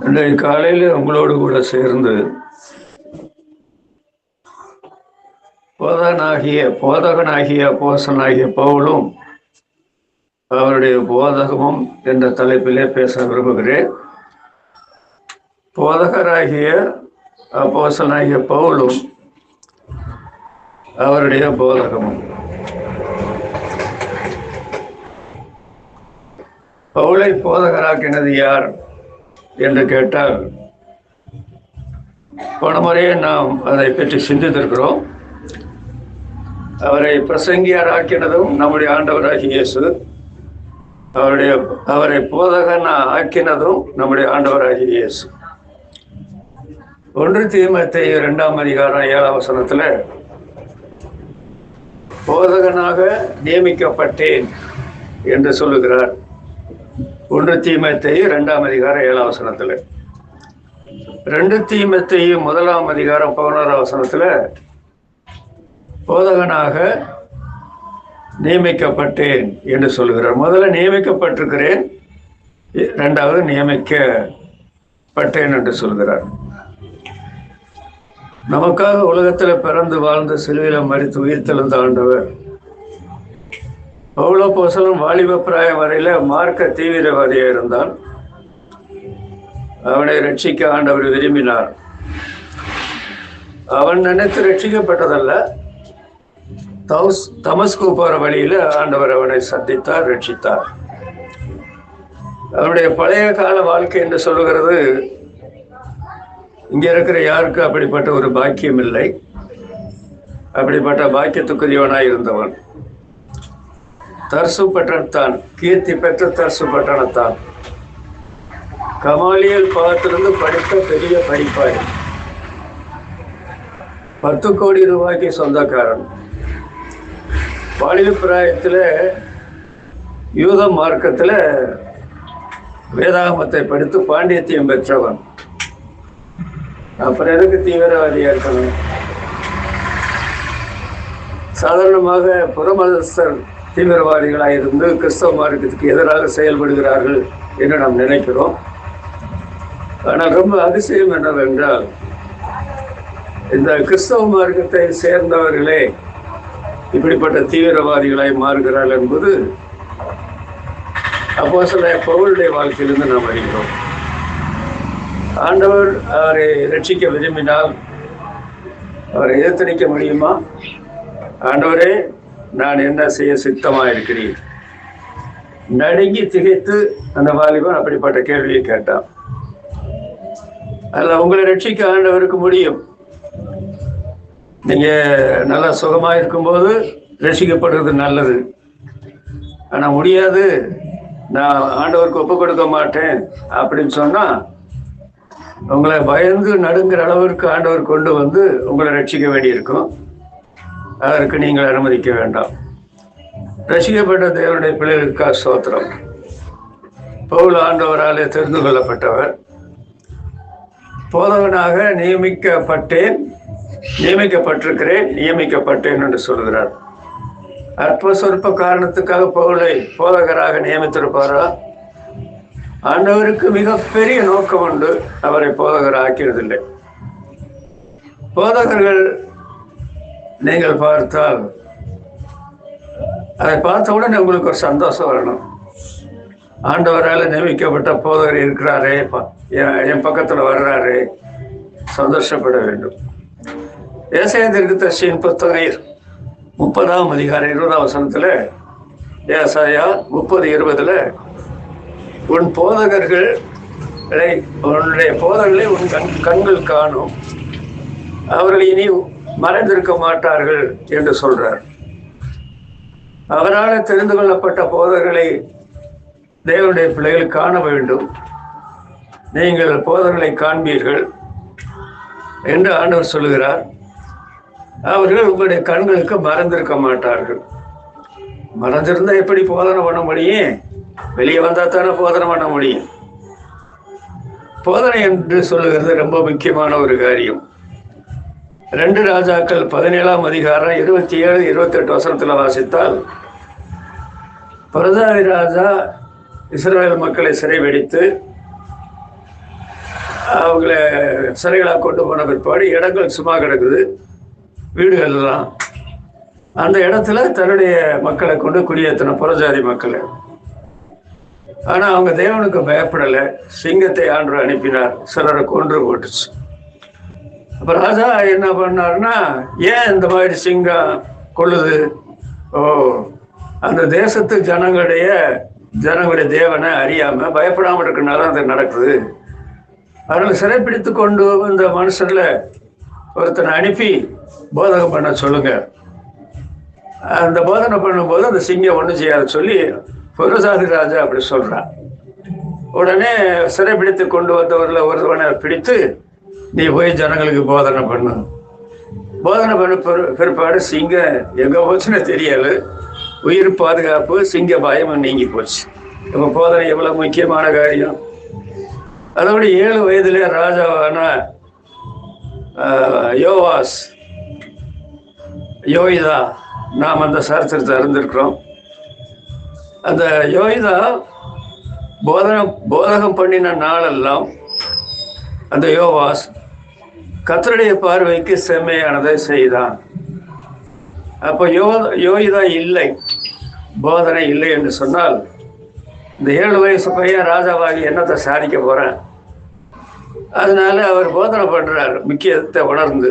இன்றைய காலையில் உங்களோடு கூட சேர்ந்து போதகனாகிய அப்போஸ்தலனாகிய பவுலும் அவருடைய போதகமும் என்ற தலைப்பிலே பேச விரும்புகிறேன். போதகராகிய அப்போஸ்தலனாகிய பவுலும் அவருடைய போதகமும். பவுலை போதகராக்கினது யார் என்று கேட்டால், போன முறையே நாம் அதை பற்றி சிந்தித்திருக்கிறோம். அவரை பிரசங்கியாராக்கினதும் நம்முடைய ஆண்டவராகிய இயேசு, அவரை போதகன் ஆக்கினதும் நம்முடைய ஆண்டவராகிய இயேசு. 1 தீமோத்தேயு 2:7 போதகனாக நியமிக்கப்பட்டேன் என்று சொல்லுகிறார். 1 தீமோத்தேயு 2:7 2 தீமோத்தேயு 1:11 போதகனாக நியமிக்கப்பட்டேன் என்று சொல்லுகிறார். முதல்ல நியமிக்கப்பட்டிருக்கிறேன், 2வது நியமிக்கப்பட்டேன் என்று சொல்கிறார். நமக்காக உலகத்தில் பிறந்து வாழ்ந்து சிலுவையில் மரித்து உயிர்த்தெழுந்த ஆண்டவர் பவுல் அப்போஸ்தலன் வாலிப பிராயம் வரையில மார்க்க தீவிரவாதியாக இருந்தான். அவனை ரட்சிக்க ஆண்டவர் விரும்பினார். அவன் நினைத்து ரட்சிக்கப்பட்டதல்ல, தமஸ்கு போற வழியில ஆண்டவர் அவனை சந்தித்தார், ரட்சித்தார். அவனுடைய பழைய கால வாழ்க்கை என்று சொல்லுகிறது, இங்க இருக்கிற யாருக்கு அப்படிப்பட்ட ஒரு பாக்கியம் இல்லை. அப்படிப்பட்ட பாக்கியத்துக்குரியவனாய் இருந்தவன் தர்சு பட்டணத்தான், கீர்த்தி பெற்ற தர்சு பட்டணத்தான், கமாலியல் பாகத்திலிருந்து படித்த பெரிய படிப்பாளி, 10 கோடி ரூபாய்க்கு சொந்தக்காரன். வாலிப பிராயத்தில் யூத மார்க்கத்தில் வேதாகமத்தை படித்து பாண்டியத்தியம் பெற்றவன். அப்புறம் எதுக்கு தீவிரவாதியா இருக்கணும்? சாதாரணமாக புறமதஸ்தர் தீவிரவாதிகளாக இருந்து கிறிஸ்தவ மார்க்கத்துக்கு எதிராக செயல்படுகிறார்கள் என்று நாம் நினைக்கிறோம். ஆனால் ரொம்ப அதிசயம் என்னவென்றால், இந்த கிறிஸ்தவ மார்க்கத்தை சேர்ந்தவர்களே இப்படிப்பட்ட தீவிரவாதிகளாய் மாறுகிறார்கள் என்பது அப்போஸ்தலனாகிய பவுலுடைய வாழ்க்கையிலிருந்து நாம் அறிகிறோம். ஆண்டவர் அவரை ரட்சிக்க விரும்பினால் அவரை எதிர்த்து முடியுமா? ஆண்டவரே, நான் என்ன செய்ய சித்தமா இருக்கிறேன்? நடுங்கி திகைத்து அந்த வாலிபன் அப்படிப்பட்ட கேள்வியை கேட்டான். அதில் உங்களை ரட்சிக்க ஆண்டவருக்கு முடியும். நீங்க நல்லா சுகமா இருக்கும்போது ரட்சிக்கப்படுறது நல்லது. ஆனா முடியாது, நான் ஆண்டவருக்கு ஒப்பு கொடுக்க மாட்டேன் அப்படின்னு சொன்னா உங்களை பயந்து நடுங்கிற அளவிற்கு ஆண்டவர் கொண்டு வந்து உங்களை ரட்சிக்க வேண்டியிருக்கும். அதற்கு நீங்கள் அனுமதிக்க வேண்டாம். ரட்சிக்கப்பட்ட தேவனுடைய பிள்ளைகளுக்காக ஸ்தோத்திரம். பவுல் ஆண்டவராலே தெரிந்து கொள்ளப்பட்டவர். போதகனாக நியமிக்கப்பட்டிருக்கிறேன் என்று சொல்கிறார். அற்ப சொற்ப காரணத்துக்காக பவுலை போதகராக நியமித்திருப்பாரா? ஆண்டவருக்கு மிகப்பெரிய நோக்கம் உண்டு, அவரை போதகர் ஆக்கிறதில்லை. போதகர்கள் நீங்கள் பார்த்தால் அதை பார்த்தவுடன் உங்களுக்கு ஒரு சந்தோஷம் வரணும். ஆண்டவரால் நியமிக்கப்பட்ட போதகர் இருக்கிறாரே, என் பக்கத்துல வர்றாரு, சந்தோஷப்பட வேண்டும். ஏசாயா தீர்க்கதரிசியின் புத்தகம் 30:20 ஏசாயா 30:20 உன்னுடைய போதகர்களை உன் கண்கள் காணும், அவர்கள் இனி மறைந்திருக்க மாட்டார்கள் என்று சொல்றார். அவரால் தெரிந்து கொள்ளப்பட்ட போதகர்களை தேவனுடைய பிள்ளைகள் காண வேண்டும். நீங்கள் போதகர்களை காண்பீர்கள் என்று ஆண்டவர் சொல்லுகிறார். அவர்கள் உங்களுடைய கண்களுக்கு மறந்திருக்க மாட்டார்கள். மறந்திருந்தா எப்படி போதனை பண்ண முடியும்? வெளியே வந்தா தானே போதனை பண்ண முடியும். போதனை என்று சொல்லுகிறது ரொம்ப முக்கியமான ஒரு காரியம். 2 ராஜாக்கள் 17:27-28 வாசித்தால், பிரதாவி ராஜா இஸ்ரவேல் மக்களை சிறைபிடித்து அவங்கள சிறைகளாக கொண்டு போன பிற்பாடு இடங்கள் சும்மா கிடக்குது, வீடுகள் எல்லாம். அந்த இடத்துல தன்னுடைய மக்களை கொண்டு குடியேற்றின புறஜாதி மக்களை. ஆனா அவங்க தேவனுக்கு பயப்படலை. சிங்கத்தை ஆண்டவர் அனுப்பினார், சிலரை கொன்று போட்டுச்சு. அப்ப ராஜா என்ன பண்ணாருன்னா, ஏன் இந்த மாதிரி சிங்கம் கொள்ளுது? அந்த தேசத்து ஜனங்களுடைய தேவனை அறியாம பயப்படாம இருக்கனால அது நடக்குது. அதனால சிறைப்பிடித்து கொண்டு வந்த மனுஷர்ல ஒருத்தனை அனுப்பி போதகம் பண்ண சொல்லுங்க. அந்த போதனை பண்ணும்போது அந்த சிங்கம் ஒன்றும் செய்யாத சொல்லி புரசாதி ராஜா அப்படி சொல்றான். உடனே சிறைப்பிடித்து கொண்டு வந்தவர்ல ஒருவனை பிடித்து, நீ போய் ஜனங்களுக்கு போதனை பண்ணு. போதனை பண்ண பிற்பாடு சிங்கம் எங்க போச்சுன்னு தெரியல. உயிர் பாதுகாப்பு, சிங்க பயமும் நீங்கி போச்சு. நம்ம போதனை எவ்வளவு முக்கியமான காரியம். அதோட 7 வயதுல ராஜாவான யோய்தா, நாம் அந்த சரித்திரத்தை அறிந்திருக்கிறோம். அந்த யோய்தா போதகம் பண்ணின நாளெல்லாம் அந்த யோவாஸ் கர்த்தருடைய பார்வைக்கு செம்மையானதை செய்தான். அப்போ யோய்தா இல்லை, போதனை இல்லை என்று சொன்னால், இந்த 7 வயசு பையன் ராஜாவாகி என்னத்தை சாதிக்க போறேன்? அதனால அவர் போதனை பண்றார், முக்கியத்தை உணர்ந்து.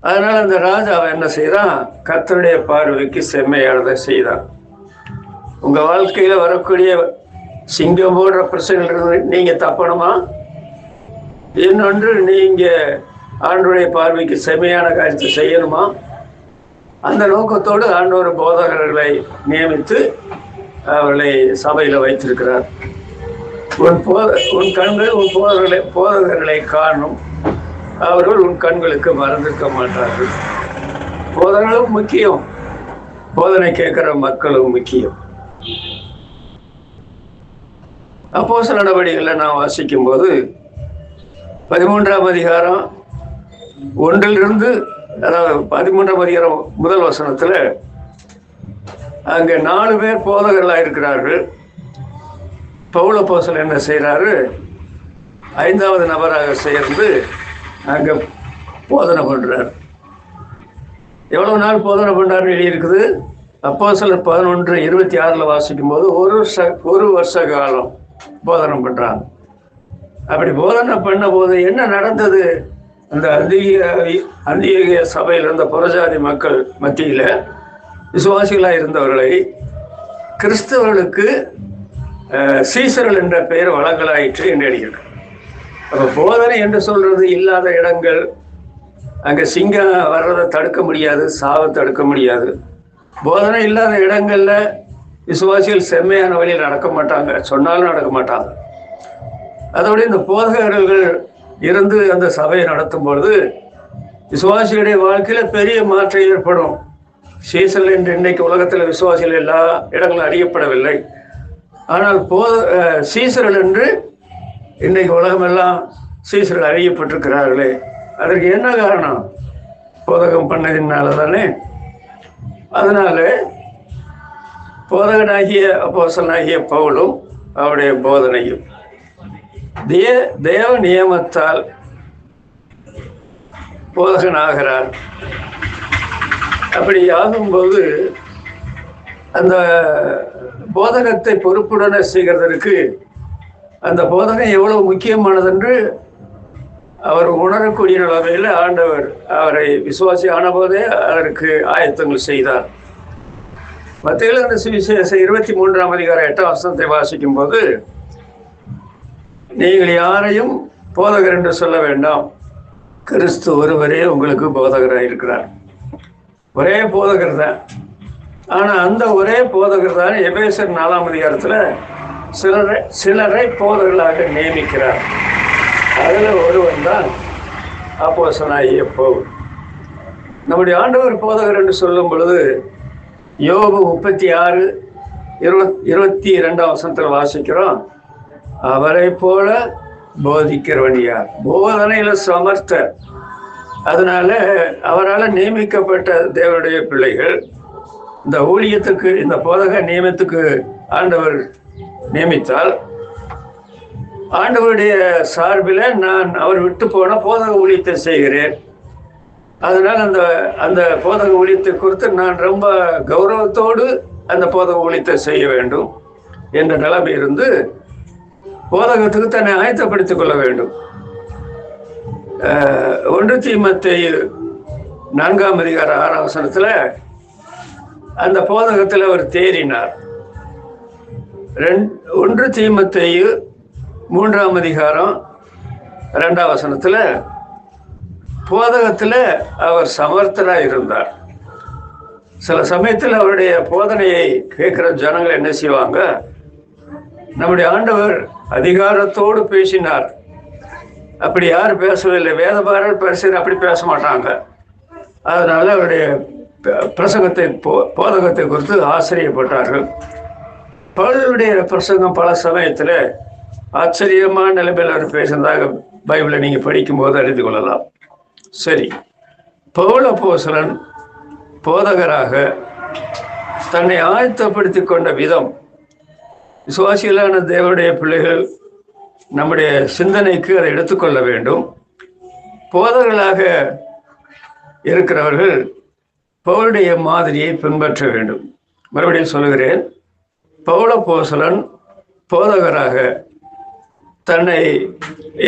அதனால அந்த ராஜாவை என்ன செய்தான்? கர்த்தருடைய பார்வைக்கு செம்மையானதை செய்தான். உங்க வாழ்க்கையில வரக்கூடிய சிங்கம் போன்ற பிரச்சனைகள் நீங்க தப்பணுமா? இன்னொன்று, நீங்க ஆண்டவருடைய பார்வைக்கு செம்மையான காரியத்தை செய்யணுமா? அந்த நோக்கத்தோடு ஆண்டவர் போதகர்களை நியமித்து அவர்களை சபையில வைத்திருக்கிறார். உன் கண்கள் உன் போதகர்களை காணும், அவர்கள் உன் கண்களுக்கு மறந்திருக்க மாட்டார்கள். போதகர்களும் முக்கியம், போதனை கேட்கிற மக்களும் முக்கியம். அப்போஸ்தலர் நடவடிக்கைகளை நான் வாசிக்கும் போது 13ஆம் அதிகாரம் 1 அதாவது 13ஆம் அதிகாரம் முதல் வசனத்துல அங்க 4 பேர் போதகர்களாக இருக்கிறார்கள். பவுல் அப்போஸ்தலர் என்ன செய்யறாரு? 5வது நபராக சேர்ந்து அங்க போதனை பண்றார். எவ்வளவு நாள் போதனை பண்றாருன்னு எழுதியிருக்குது. அப்போஸ்தலர் 11:26 வாசிக்கும் போது 1 வருஷ காலம் போதனை பண்றாங்க. அப்படி போதனை பண்ண போது என்ன நடந்தது? அந்த அந்தியோகிய சபையில் இருந்த புறஜாதி மக்கள் மத்தியில விசுவாசிகளாக இருந்தவர்களை கிறிஸ்தவர்களுக்கு சீசர்கள் என்ற பெயர் வழங்கலாயிற்று என்று எழுதியிருக்க. அப்ப போதனை என்று சொல்றது இல்லாத இடங்கள், அங்க சிங்கம் வர்றதை தடுக்க முடியாது, சாவை தடுக்க முடியாது. போதனை இல்லாத இடங்கள்ல விசுவாசிகள் செம்மையான வழியில் நடக்க மாட்டாங்க, சொன்னாலும் நடக்க மாட்டாங்க. அதோட இந்த போதகர்கள் இருந்து அந்த சபையை நடத்தும் பொழுது விசுவாசிகளுடைய வாழ்க்கையில பெரிய மாற்றம் ஏற்படும். சீசர்கள் என்று இன்னைக்கு உலகத்தில் விசுவாசிகள் எல்லா இடங்களும் அறியப்படவில்லை. ஆனால் சீசர்கள் என்று இன்னைக்கு உலகமெல்லாம் சீசர்கள் அறியப்பட்டிருக்கிறார்களே, அதற்கு என்ன காரணம்? போதகம் பண்ணதினால தானே. அதனால போதகனாகிய அப்போஸ்தலனாகிய பவுலும் அவருடைய போதனையும் தேவ நியமத்தால் போதகன் ஆகிறார். அப்படி ஆகும்போது அந்த போதகத்தை பொறுப்புடனே செய்கிறதற்கு அந்த போதகம் எவ்வளவு முக்கியமானது என்று அவர் உணரக்கூடிய நிலைமையில் ஆண்டவர் அவரை விசுவாசி ஆன போதே அதற்கு ஆயத்தங்கள் செய்தார். மத்தேயு எழுதின சுவிசேஷம் 23ஆம் அதிகாரம் 8ஆம் வசனத்தை வாசிக்கும் போது, நீங்கள் யாரையும் போதகர் என்று சொல்ல வேண்டாம், கிறிஸ்து ஒருவரே உங்களுக்கு போதகராக இருக்கிறார். ஒரே போதகர் தான். ஆனா அந்த ஒரே போதகர் தான் எபேசர் 4ஆம் அதிகாரத்துல சிலரை போதகர்களாக நியமிக்கிறார். அதுல ஒருவன் தான் அப்போஸ்தலனாகிய பவுல். நம்முடைய ஆண்டவர் போதகர் என்று சொல்லும் பொழுது யோபு 36:22ஆம் வசனத்தில் வாசிக்கிறோம், அவரை போல போதிக்கிறவன் யார்? போதனையில சமர்த்தர். அதனால அவரால் நியமிக்கப்பட்ட தேவனுடைய பிள்ளைகள் இந்த ஊழியத்துக்கு, இந்த போதக நியமத்துக்கு ஆண்டவர் நியமித்தால் ஆண்டவருடைய சார்பில் நான் அவர் விட்டு போன போதக ஊழியத்தை செய்கிறேன். அதனால் அந்த அந்த போதக ஊழியத்தை குறித்து நான் ரொம்ப கௌரவத்தோடு அந்த போதக ஊழியத்தை செய்ய வேண்டும் என்ற நிலைமை இருந்து போதகத்துக்கு தன்னை ஆயத்தப்படுத்திக் கொள்ள வேண்டும். 1 தீமோத்தேயு 4ஆம் அதிகாரம் 6ஆம் வசனத்துல அந்த போதகத்தில் அவர் தேறினார். 1 தீமோத்தேயு 3ஆம் அதிகாரம் 2ஆம் வசனத்துல போதகத்துல அவர் சமர்த்தராக இருந்தார். சில சமயத்தில் அவருடைய போதனையை கேட்கிற ஜனங்கள் என்ன செய்வாங்க, நம்முடைய ஆண்டவர் அதிகாரத்தோடு பேசினார், அப்படி யாரும் பேசவில்லை, வேதபாரர் பரிசர் அப்படி பேச மாட்டாங்க. அதனால அவருடைய பிரசங்கத்தை போதகத்தை குறித்து ஆச்சரியப்பட்டார்கள். பவுலுடைய பிரசங்கம் பல சமயத்தில் ஆச்சரியமான நிலைமையில் அவர் பேசினதாக பைபிளை நீங்கள் படிக்கும்போது அறிந்து கொள்ளலாம். சரி, பவுல் அப்போஸ்தலன் போதகராக தன்னை ஆயத்தப்படுத்தி கொண்ட விதம் விசுவாசிகளான தேவனுடைய பிள்ளைகள் நம்முடைய சிந்தனைக்கு அதை எடுத்துக்கொள்ள வேண்டும். போதகர்களாக இருக்கிறவர்கள் பவுலுடைய மாதிரியை பின்பற்ற வேண்டும். மறுபடியும் சொல்லுகிறேன், பவுல் அப்போஸ்தலன் போதகராக தன்னை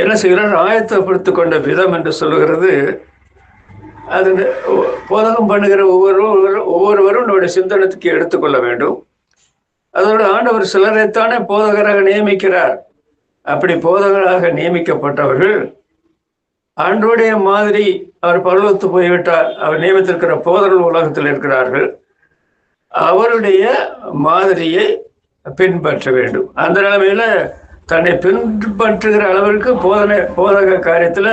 என்ன செய்கிறார், ஆயத்தப்படுத்தி கொண்ட விதம் என்று சொல்லுகிறது. அது போதகம் பண்ணுகிற ஒவ்வொருவரும் நம்முடைய சிந்தனத்துக்கு எடுத்துக்கொள்ள வேண்டும். அதோடு ஆண்டவர் சிலரைத்தானே போதகராக நியமிக்கிறார். அப்படி போதகராக நியமிக்கப்பட்டவர்கள் ஆண்டவருடைய மாதிரி, அவர் பரலோகத்து போய்விட்டார், அவர் நியமித்திருக்கிற போதகர்கள் உலகத்தில் இருக்கிறார்கள், அவருடைய மாதிரியை பின்பற்ற வேண்டும். அந்த நிலைமையில தன்னை பின்பற்றுகிற அளவிற்கு போதக காரியத்தில்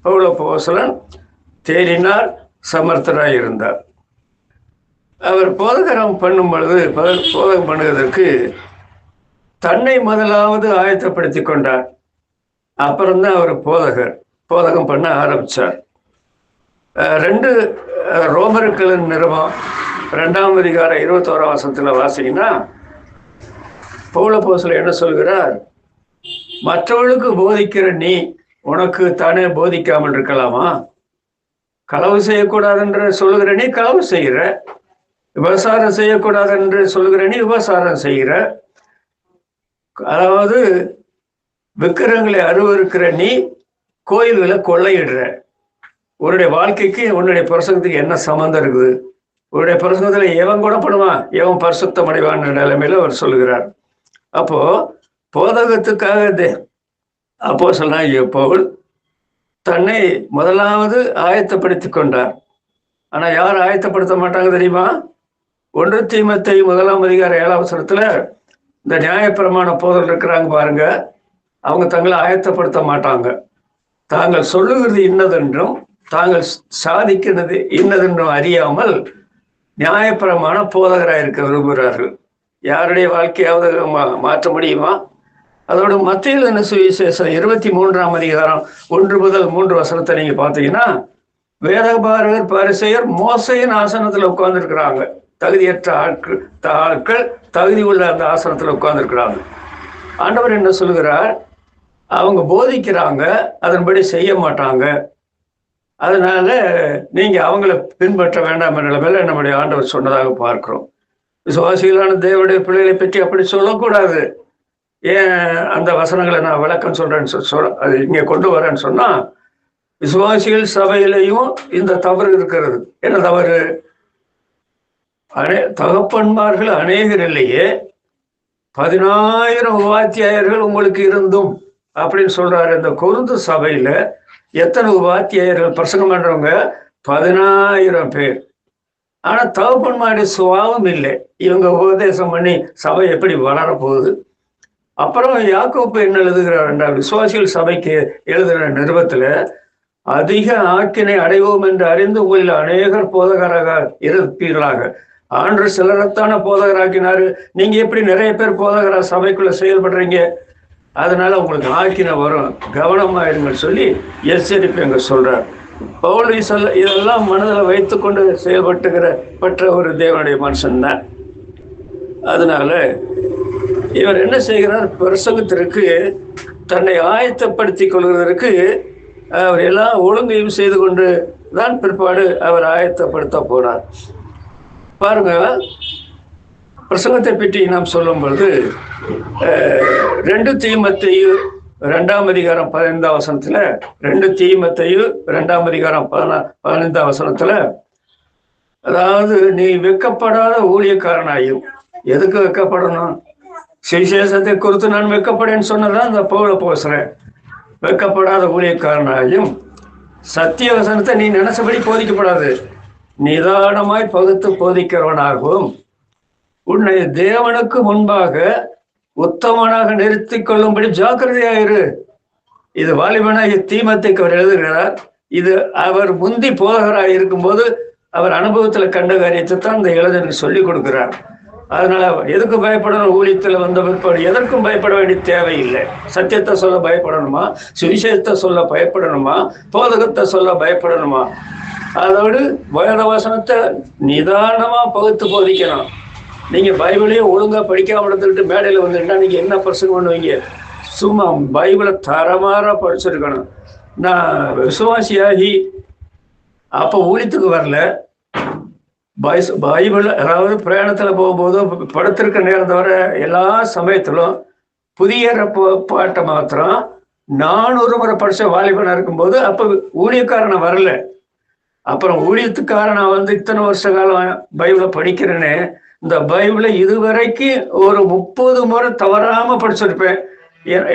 பவுல் அப்போஸ்தலன் தேறினார், சமர்த்தராக இருந்தார். அவர் போதகம் பண்ணும் பொழுது, போதகம் பண்ணுவதற்கு தன்னை முதலாவது ஆயத்தப்படுத்தி கொண்டார். அப்புறம்தான் அவர் போதகம் பண்ண ஆரம்பித்தார். 2 ரோமர்களின் நிருபம் 2ஆம் அதிகாரம் 21ஆம் வசனத்தில் வாசிங்கன்னா பவுல் அப்போஸ்தலன் என்ன சொல்கிறார், மற்றவர்களுக்கு போதிக்கிற நீ உனக்கு தானே போதிக்காமல் இருக்கலாமா? களவு செய்யக்கூடாது என்று சொல்லுகிற நீ களவு செய்கிற, விபசாரம் செய்யக்கூடாது என்று சொல்லுகிற நீ விபசாரம் செய்கிற, அதாவது விக்கிரகங்களை அருவருக்கிற நீ கோயில்களை கொள்ளையிடுற. உன்னுடைய வாழ்க்கைக்கு உன்னுடைய பிரசங்கத்துக்கு என்ன சம்பந்தம் இருக்குது? உன்னுடைய பிரசங்கத்துல எவன் கூட பண்ணுவான், எவன் பரிசுத்தம் அடைவான் நிலைமையில அவர் சொல்லுகிறார். அப்போ போதகத்துக்காக அப்போஸ்தலனாகிய பவுல் தன்னை முதலாவது ஆயத்தப்படுத்தி கொண்டார். ஆனா யார் ஆயத்தப்படுத்த மாட்டாங்க தெரியுமா? 1 தீமோத்தேயு 1ஆம் அதிகாரம் 7ஆம் வசனத்துல இந்த நியாயப்பிரமாண போதகர்கள் இருக்கிறாங்க பாருங்க, அவங்க தங்களை ஆயத்தப்படுத்த மாட்டாங்க. தாங்கள் சொல்லுகிறது இன்னதென்றும் தாங்கள் சாதிக்கிறது இன்னதென்றும் அறியாமல் நியாயப்பிரமாண போதகராக இருக்க விரும்புகிறார்கள். யாருடைய வாழ்க்கையாவது மாற்ற முடியுமா? அதோட மத்திய எழுதின சுவிசேஷம் 23ஆம் அதிகாரம் 1 முதல் 3 வசனத்தை நீங்க பார்த்தீங்கன்னா, வேதபாரகர் பரிசேயர் மோசையின் ஆசனத்துல உட்கார்ந்துருக்கிறாங்க. தகுதியற்ற ஆட்கள் தகுதி உள்ள அந்த ஆசனத்துல உட்கார்ந்துருக்கிறாங்க. ஆண்டவர் என்ன சொல்லுகிறார், அவங்க போதிக்கிறாங்க, அதன்படி செய்ய மாட்டாங்க, அதனால நீங்க அவங்கள பின்பற்ற வேண்டாம் என்ற நிலைமையில நம்முடைய ஆண்டவர் சொன்னதாக பார்க்கிறோம். விசுவாசிகளான தேவனுடைய பிள்ளைகளை பற்றி அப்படி சொல்லக்கூடாது. ஏன் அந்த வசனங்களை நான் விளக்கம் சொல்றேன்னு அது இங்க கொண்டு வரேன்னு சொன்னா, விசுவாசிகள் சபையிலையும் இந்த தவறு இருக்கிறது. என்ன தவறு? தகப்பன்மார்கள் அநேகர் இல்லையே, 10,000 உபாத்தியாயர்கள் உங்களுக்கு இருந்தும் அப்படின்னு சொல்றாரு. இந்த கொருந்து சபையில எத்தனை உபாத்தியாயர்கள் பிரசங்கம் பண்றவங்க? 10,000 பேர். ஆனா தகப்பன்மாருடைய சுபாவம் இல்லை. இவங்க உபதேசம் பண்ணி சபை எப்படி வளரப்போகுது? அப்புறம் யாக்கோப்பு என்ன எழுதுகிறார் என்றால், விசுவாசிகள் சபைக்கு எழுதுகிற நிருபத்துல, அதிக ஆக்கினை அடைவோம் என்று அறிந்து உங்களில் அநேகர் போதகராக இருப்பீர்களாக. ஆண்டு சிலரத்தான போதகராக்கினாரு, நீங்க எப்படி நிறைய பேர் போதகரா சபைக்குள்ள செயல்படுறீங்க? அதனால உங்களுக்கு ஆக்கினை வரும், கவனமாயிருங்கள் சொல்லி எச்சரிப்பு எங்க சொல்றார். பவுல் இதெல்லாம் மனதில் வைத்து கொண்டு செயல்பட்டுகிற ஒரு தேவனுடைய மனுஷன் தான். அதனால இவர் என்ன செய்கிறார், பிரசங்கத்திற்கு தன்னை ஆயத்தப்படுத்திக் கொள்வதற்கு அவர் எல்லாம் ஒழுங்கையும் செய்து கொண்டு தான் பிற்பாடு அவர் ஆயத்தப்படுத்த போனார். பாருங்க, பிரசங்கத்தை பற்றி நாம் சொல்லும் பொழுது 2 தீமோத்தேயு 2ஆம் அதிகாரம் 15ஆம் வசனத்துல 2 தீமோத்தேயு 2ஆம் அதிகாரம் 15ஆம் வசனத்துல, அதாவது நீ வெட்கப்படாத ஊழியக்காரனாயும், எதுக்கு வெட்கப்படணும்? சுவிசேஷத்தை குறித்து நான் வெட்கப்படேன்னு சொன்னதான் இந்த பவுல பேசுறேன். வெட்கப்படாத ஊழியக்காரனாயும் சத்திய வசனத்தை நீ நினைச்சபடி போதிக்கப்படாது, நிதானமாய் பகுத்து போதிக்கிறவனாகவும் உன்னை தேவனுக்கு முன்பாக உத்தமனாக நிறுத்திக் கொள்ளும்படி ஜாக்கிரதையாயிரு. இது வாலிபனாகிய தீமோத்தேயுக்கு அவர் எழுதுகிறார். இது அவர் முந்தி போதகராக இருக்கும்போது அவர் அனுபவத்துல கண்ட காரியத்தை தான் இந்த எழுதனுக்கு சொல்லிக் கொடுக்கிறார். அதனால எதுக்கு பயப்படணும்? ஊழியத்துல வந்த பிற்பாடு எதற்கும் பயப்பட வேண்டிய தேவையில்லை. சத்தியத்தை சொல்ல பயப்படணுமா? சுவிசேஷத்தை சொல்ல பயப்படணுமா? போதகத்தை சொல்ல பயப்படணுமா? அதோடு வேத வசனத்தை நிதானமா பகுத்து போதிக்கணும். நீங்க பைபிளையும் ஒழுங்கா படிக்காம எடுத்துக்கிட்டு மேடையில வந்துட்டா நீங்க என்ன பிரசங்கம் பண்ணுவீங்க? சும்மா பைபிளை தரமாற படிச்சிருக்கணும். நான் விசுவாசியாகி அப்ப ஊழியத்துக்கு வரல, பைபிள் அதாவது பிரயாணத்துல போகும்போது படுத்திருக்க நேரம் தவிர எல்லா சமயத்திலும் புதிய பாட்டை மாத்திரம் 400 முறை படிச்ச வாலிபனா இருக்கும்போது அப்ப ஊழியக்காரனை வரல. அப்புறம் ஊழியத்துக்காரன் நான் இத்தனை வருஷ காலம் பைபிளை படிக்கிறேன்னு இந்த பைபிளை இதுவரைக்கும் ஒரு 30 முறை தவறாம படிச்சிருப்பேன்.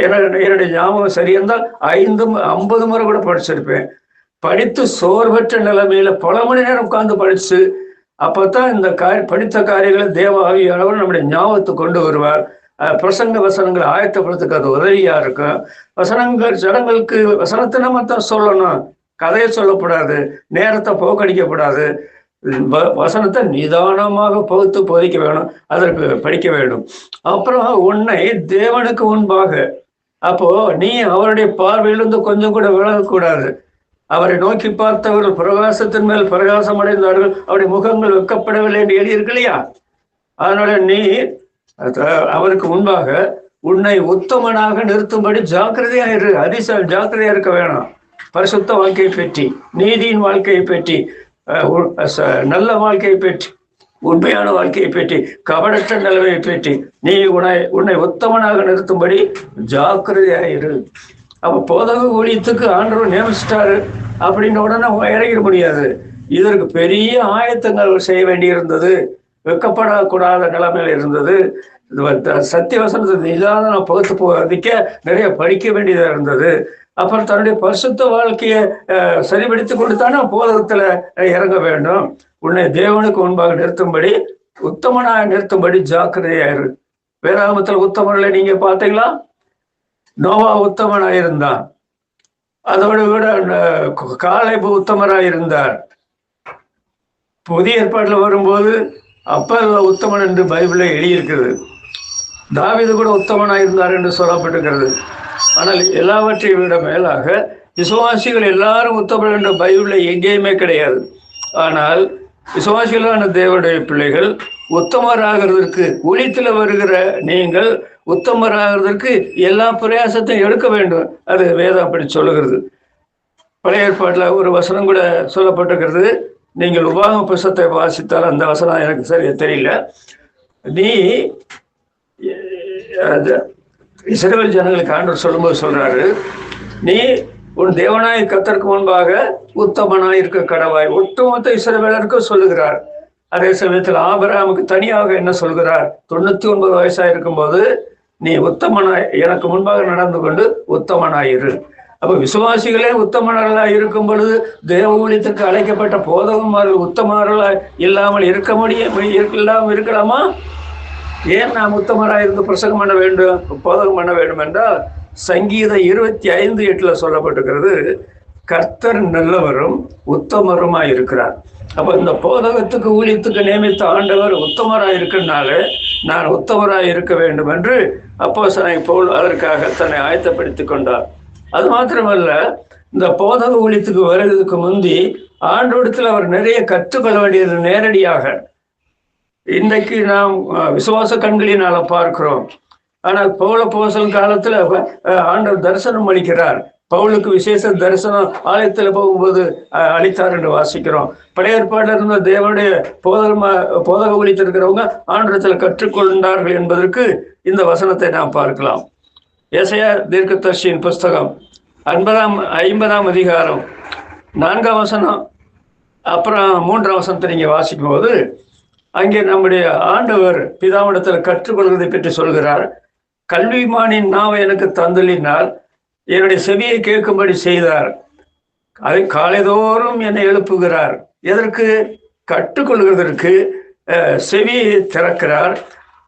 என்னுடைய ஞாபகம் சரியிருந்தால் 50 முறை கூட படிச்சிருப்பேன். படித்து சோர்வற்ற நிலைமையில பல மணி நேரம் உட்கார்ந்து படிச்சு அப்பதான் இந்த படித்த காரியங்களை தேவ ஆவியானவர் நம்முடைய ஞாபகத்தை கொண்டு வருவார். பிரசங்க வசனங்களை ஆயத்தப்படுறதுக்கு அது உதவியா இருக்கும். ஜனங்களுக்கு வசனத்தை நம்ம தான் சொல்லணும், கதையை சொல்லக்கூடாது, நேரத்தை போக்கடிக்கப்படாது. வசனத்தை நிதானமாக பகுத்து போதிக்க வேணும், அதற்கு படிக்க வேண்டும். அப்புறம் உன்னை தேவனுக்கு முன்பாக, அப்போ நீ அவருடைய பார்வையிலிருந்து கொஞ்சம் கூட விலகக்கூடாது. அவரை நோக்கி பார்த்தவர்கள் பிரகாசத்தின் மேல் பிரகாசம் அடைந்தார்கள், அவருடைய முகங்கள் வெட்கப்படவில்லை என்று எழுதியிருக்கு இல்லையா? அதனால நீ அவருக்கு முன்பாக உன்னை உத்தமனாக நிறுத்தும்படி ஜாக்கிரதையாயிரு. ஜாக்கிரதையா இருக்க வேணும். பரிசுத்த வாழ்க்கையை பற்றி, நீதியின் வாழ்க்கையை பற்றி, நல்ல வாழ்க்கையை பற்றி, உண்மையான வாழ்க்கையை பற்றி, கபடற்ற நிலைமையை பற்றி நீ உன்னை உத்தமனாக நிறுத்தும்படி ஜாக்கிரதையாயிரு. அப்ப போதக ஊழியத்துக்கு ஆண்டவர் நியமிச்சிட்டாரு அப்படின்ற உடனே இறங்கிட முடியாது. இதற்கு பெரிய ஆயத்தங்கள் செய்ய வேண்டியிருந்தது. வெட்கப்படக்கூடாத நிலைமையில இருந்தது. சத்திய வசனத்தை நிதான பகுத்து போதிக்க நிறைய படிக்க வேண்டியதா இருந்தது. அப்புறம் தன்னுடைய பரிசுத்த வாழ்க்கையை சரிபடுத்தி கொடுத்தானா போதகத்துல இறங்க வேண்டும். உன்னை தேவனுக்கு முன்பாக நிறுத்தும்படி, உத்தமனாக நிறுத்தும்படி ஜாக்கிரதையாயிரு. வேதாகமத்துல உத்தமர்களை நீங்க பார்த்தீங்களா? நோவா உத்தமனாயிருந்தான். அதோடு கூட காலேபு உத்தமராயிருந்தார். புதிய ஏற்பாட்டுல வரும்போது அப்பல்ல உத்தமன் என்று பைபிள்ல எழுதியிருக்கிறது. தாவீது கூட உத்தமனாயிருந்தார் என்று சொல்லப்பட்டிருக்கிறது. ஆனால் எல்லாவற்றையும் விட மேலாக விசுவாசிகள் எல்லாரும் உத்தமன் என்ற பைபிள்ல எங்கேயுமே கிடையாது. ஆனால் விசுவாசிகளான தேவனுடைய பிள்ளைகள் உத்தமராகிறதுக்கு, ஊழியத்துல வருகிற நீங்கள் உத்தமராகிறதுக்கு எல்லா பிரயாசத்தையும் எடுக்க வேண்டும். அது வேதம் அப்படி சொல்லுகிறது. பழைய ஏற்பாட்டுல ஒரு வசனம் கூட சொல்லப்பட்டிருக்கிறது. நீங்கள் உபாகம புஸ்தகத்தை வாசித்தால் அந்த வசனம் எனக்கு சரியா தெரியல. நீ இஸ்ரவேல் ஜனங்களுக்கு ஆண்டவர் சொல்லும்போது சொல்றாரு, நீ உன் தேவனாய் கர்த்தருக்கு முன்பாக உத்தமனாய் இருக்க கடவாய். ஒட்டுமொத்த இஸ்ரவேலருக்கும் சொல்லுகிறார். அதே சமயத்தில் ஆபிரகாமுக்கு தனியாக என்ன சொல்கிறார்? 99 வயசா இருக்கும்போது நீ உத்தமனாய் எனக்கு முன்பாக நடந்து கொண்டு உத்தமனாயிரு. அப்ப விசுவாசிகளே உத்தமர்களாய் இருக்கும் பொழுது தேவ ஊழியத்துக்கு அழைக்கப்பட்ட போதகமார்கள் உத்தமர்களாய் இல்லாமல் இருக்கலாமா? ஏன் நாம் உத்தமராய் இருந்து பிரசங்கம் பண்ண வேண்டும், போதகம் பண்ண வேண்டும் என்றால் சங்கீதம் 25:8 சொல்லப்பட்டிருக்கிறது, கர்த்தர் நல்லவரும் உத்தமருமாய் இருக்கிறார். அப்ப இந்த போதகத்துக்கு ஊழியத்துக்கு நியமித்த ஆண்டவர் உத்தமராய் இருக்கிறனால நான் உத்தமராய் இருக்க வேண்டும் என்று அப்போஸ்தலனாகிய பவுல் அதற்காக தன்னை ஆயத்தப்படுத்திக் கொண்டார். அது மாத்திரமல்ல, இந்த போதக ஊழியத்துக்கு வருவதற்கு முந்தி ஆண்டவரிடத்தில் அவர் நிறைய கற்றுக்கொள்ள வேண்டியது. நேரடியாக இன்றைக்கு நாம் விசுவாச கண்களினால பார்க்கிறோம். ஆனால் பவுல போசல் காலத்துல ஆண்டவர் தரிசனம் அளிக்கிறார். பவுலுக்கு விசேஷ தரிசனம் ஆலயத்துல போகும்போது அளித்தார் என்று வாசிக்கிறோம். பழைய ஏற்பாடுல இருந்த தேவனுடைய போதக ஒழித்திருக்கிறவங்க ஆண்டவரத்துல கற்றுக்கொண்டார்கள் என்பதற்கு இந்த வசனத்தை நாம் பார்க்கலாம். ஏசாயா தீர்க்கதரிசியின் புஸ்தகம் 50ஆம் அதிகாரம் 4ஆம் வசனம் அப்புறம் 3ஆம் வசனத்தை நீங்க வாசிக்கும் போது அங்கே நம்முடைய ஆண்டவர் பிதாவிடத்தில் கற்றுக்கொள்வதை பற்றி சொல்கிறார். கல்விமானின் நாவை எனக்கு தந்தலினால் என்னுடைய செவியை கேட்கும்படி செய்தார். அதை காலைதோறும் என்னை எழுப்புகிறார். எதற்கு? கற்றுக்கொள்வதற்கு செவியை திறக்கிறார்.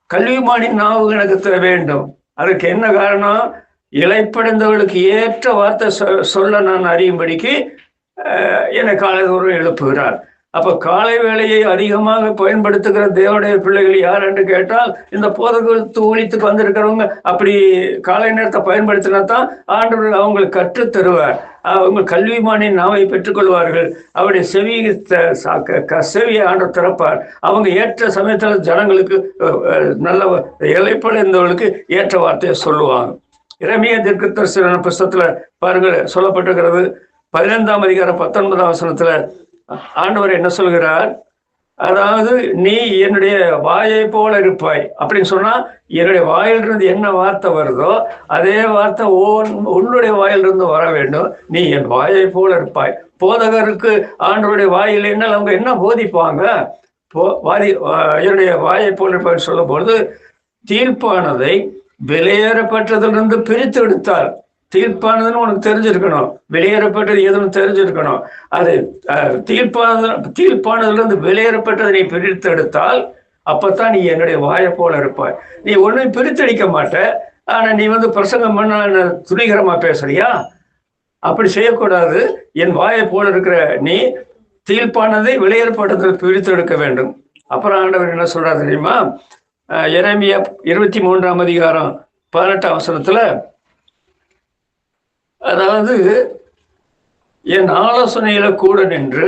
கல்விமானின் நாவு எனக்கு தர வேண்டும். அதுக்கு என்ன காரணம்? இலைப்படைந்தவர்களுக்கு ஏற்ற வார்த்தை சொல்ல நான் அறியும்படிக்கு என்னை காலைதோறும் எழுப்புகிறார். அப்ப காலை வேளையை அதிகமாக பயன்படுத்துகிற தேவனுடைய பிள்ளைகள் யார் என்று கேட்டால் இந்த போதகத்து ஊழியத்துக்கு வந்திருக்கிறவங்க. அப்படி காலை நேரத்தை பயன்படுத்தினா தான் ஆண்டவர் அவங்களுக்கு கற்று தருவார். அவங்க கல்விமானின் நாவை பெற்றுக்கொள்வார்கள். அவருடைய செவியை ஆண்டவர் திறப்பார். அவங்க ஏற்ற சமயத்தில் ஜனங்களுக்கு நல்ல இலைப்படைந்தவர்களுக்கு ஏற்ற வார்த்தையை சொல்லுவாங்க. எரேமியா தீர்க்கதரிசன புஸ்தகத்துல பாருங்கள் சொல்லப்பட்டிருக்கிறது. 15ஆம் அதிகாரம் 19ஆம் வசனத்துல ஆண்டவர் என்ன சொல்கிறார்? அதாவது நீ என்னுடைய வாயை போல இருப்பாய் அப்படின்னு சொன்னா, என்னுடைய வாயிலிருந்து என்ன வார்த்தை வருதோ அதே வார்த்தை உன்னுடைய வாயிலிருந்து வர வேண்டும். நீ என் வாயை போல இருப்பாய். போதகருக்கு ஆண்டவருடைய வாயில் என்ன அவங்க என்ன போதிப்பாங்க? என்னுடைய வாயை போல இருப்பாய் சொல்லும் பொழுது தீர்ப்பானதை வெளியேறப்பட்டதிலிருந்து பிரித்து எடுத்தார். தீர்ப்பானதுன்னு உனக்கு தெரிஞ்சிருக்கணும், வெளியேறப்பட்டது எதுவும் தெரிஞ்சிருக்கணும். அது தீர்ப்பானதுலேருந்து வெளியேறப்பட்டதை நீ பிரித்து எடுத்தால் அப்பத்தான் நீ என்னுடைய வாயை போல இருப்பாய். நீ ஒன்றும் பிரித்தடிக்க மாட்ட, ஆனா நீ பிரசங்கம் பண்ண துணிகரமா பேசுறியா? அப்படி செய்யக்கூடாது. என் வாயை போல இருக்கிற நீ தீர்ப்பானதை வெளியேறப்பட்டதில் பிரித்து எடுக்க வேண்டும். அப்புறம் ஆண்டவர் என்ன சொல்றாரு தெரியுமா? எரேமியா 23ஆம் அதிகாரம் 18ஆம் வசனத்துல, அதாவது என் ஆலோசனையில கூட நின்று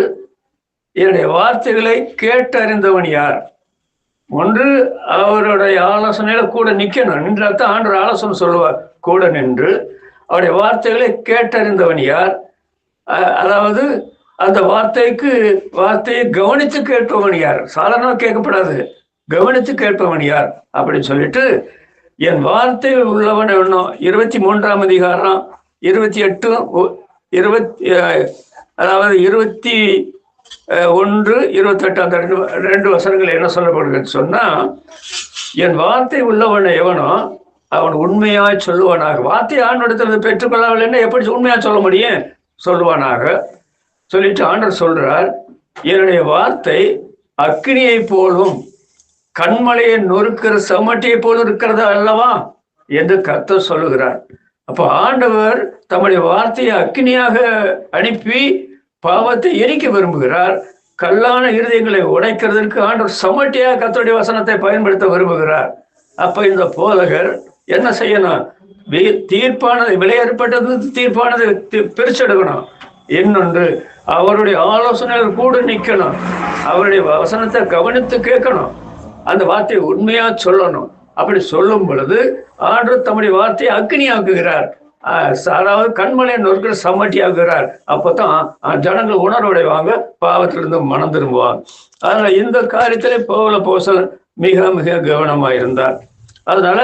என்னுடைய வார்த்தைகளை கேட்டறிந்தவன் யார்? ஒன்று அவருடைய ஆலோசனையில கூட நிக்கணும். நின்றாத்தான் ஆண்டவர் ஆலோசனை சொல்லுவார். கூட நின்று அவருடைய வார்த்தைகளை கேட்டறிந்தவன் யார்? அதாவது அந்த வார்த்தையை கவனித்து கேட்பவன் யார்? சாதாரணமாக கேட்கப்படாது, கவனித்து கேட்பவன் யார் அப்படின்னு சொல்லிட்டு, என் வார்த்தைகள் உள்ளவன் எண்ணும் 23ஆம் அதிகாரம் 28 அதாவது 21 28 அந்த ரெண்டு வசனங்கள் என்ன சொல்லப்படுகிறது சொன்னா, என் வார்த்தை உள்ளவன் எவனோ அவன் உண்மையாய் சொல்லுவானாக. வார்த்தை ஆண்டவரிடத்தில் பெற்றுக்கொள்ளவில்லைன்னா எப்படி உண்மையா சொல்ல முடியும்? சொல்லுவானாக சொல்லிட்டு ஆண்டவர் சொல்றார், என்னுடைய வார்த்தை அக்கினியை போலும் கண்மலையை நொறுக்கிற சமட்டியை போலும் இருக்கிறதா அல்லவா என்று கர்த்தர் சொல்லுகிறார். அப்போ ஆண்டவர் தம்முடைய வார்த்தையை அக்கினியாக அனுப்பி பாவத்தை எரிக்க விரும்புகிறார். கல்லான இருதயங்களை உடைக்கிறதுக்கு ஆண்டவர் சமட்டியாக கர்த்தருடைய வசனத்தை பயன்படுத்த விரும்புகிறார். அப்ப இந்த போதகர் என்ன செய்யணும்? தீர்ப்பானது வெளியேறப்பட்டது தீர்ப்பானது பிரிச்செடுக்கணும். இன்னொன்று அவருடைய ஆலோசனைகள் கூட நிற்கணும். அவருடைய வசனத்தை கவனித்து கேட்கணும். அந்த வார்த்தையை உண்மையா சொல்லணும். அப்படி சொல்லும் பொழுது ஆண்டவர் தம்முடைய வார்த்தையை அக்னி ஆக்குகிறார். அதாவது கண்மலையை நொறுக்கிற சம்மட்டி ஆக்குகிறார். அப்பதான் ஜனங்கள் உணர்வடைவாங்க, பாவத்திலிருந்து மனம் திரும்புவாங்க. அதனால இந்த காரியத்திலே பவுல் அப்போஸ்தலன் மிக மிக கவனமாயிருந்தார். அதனால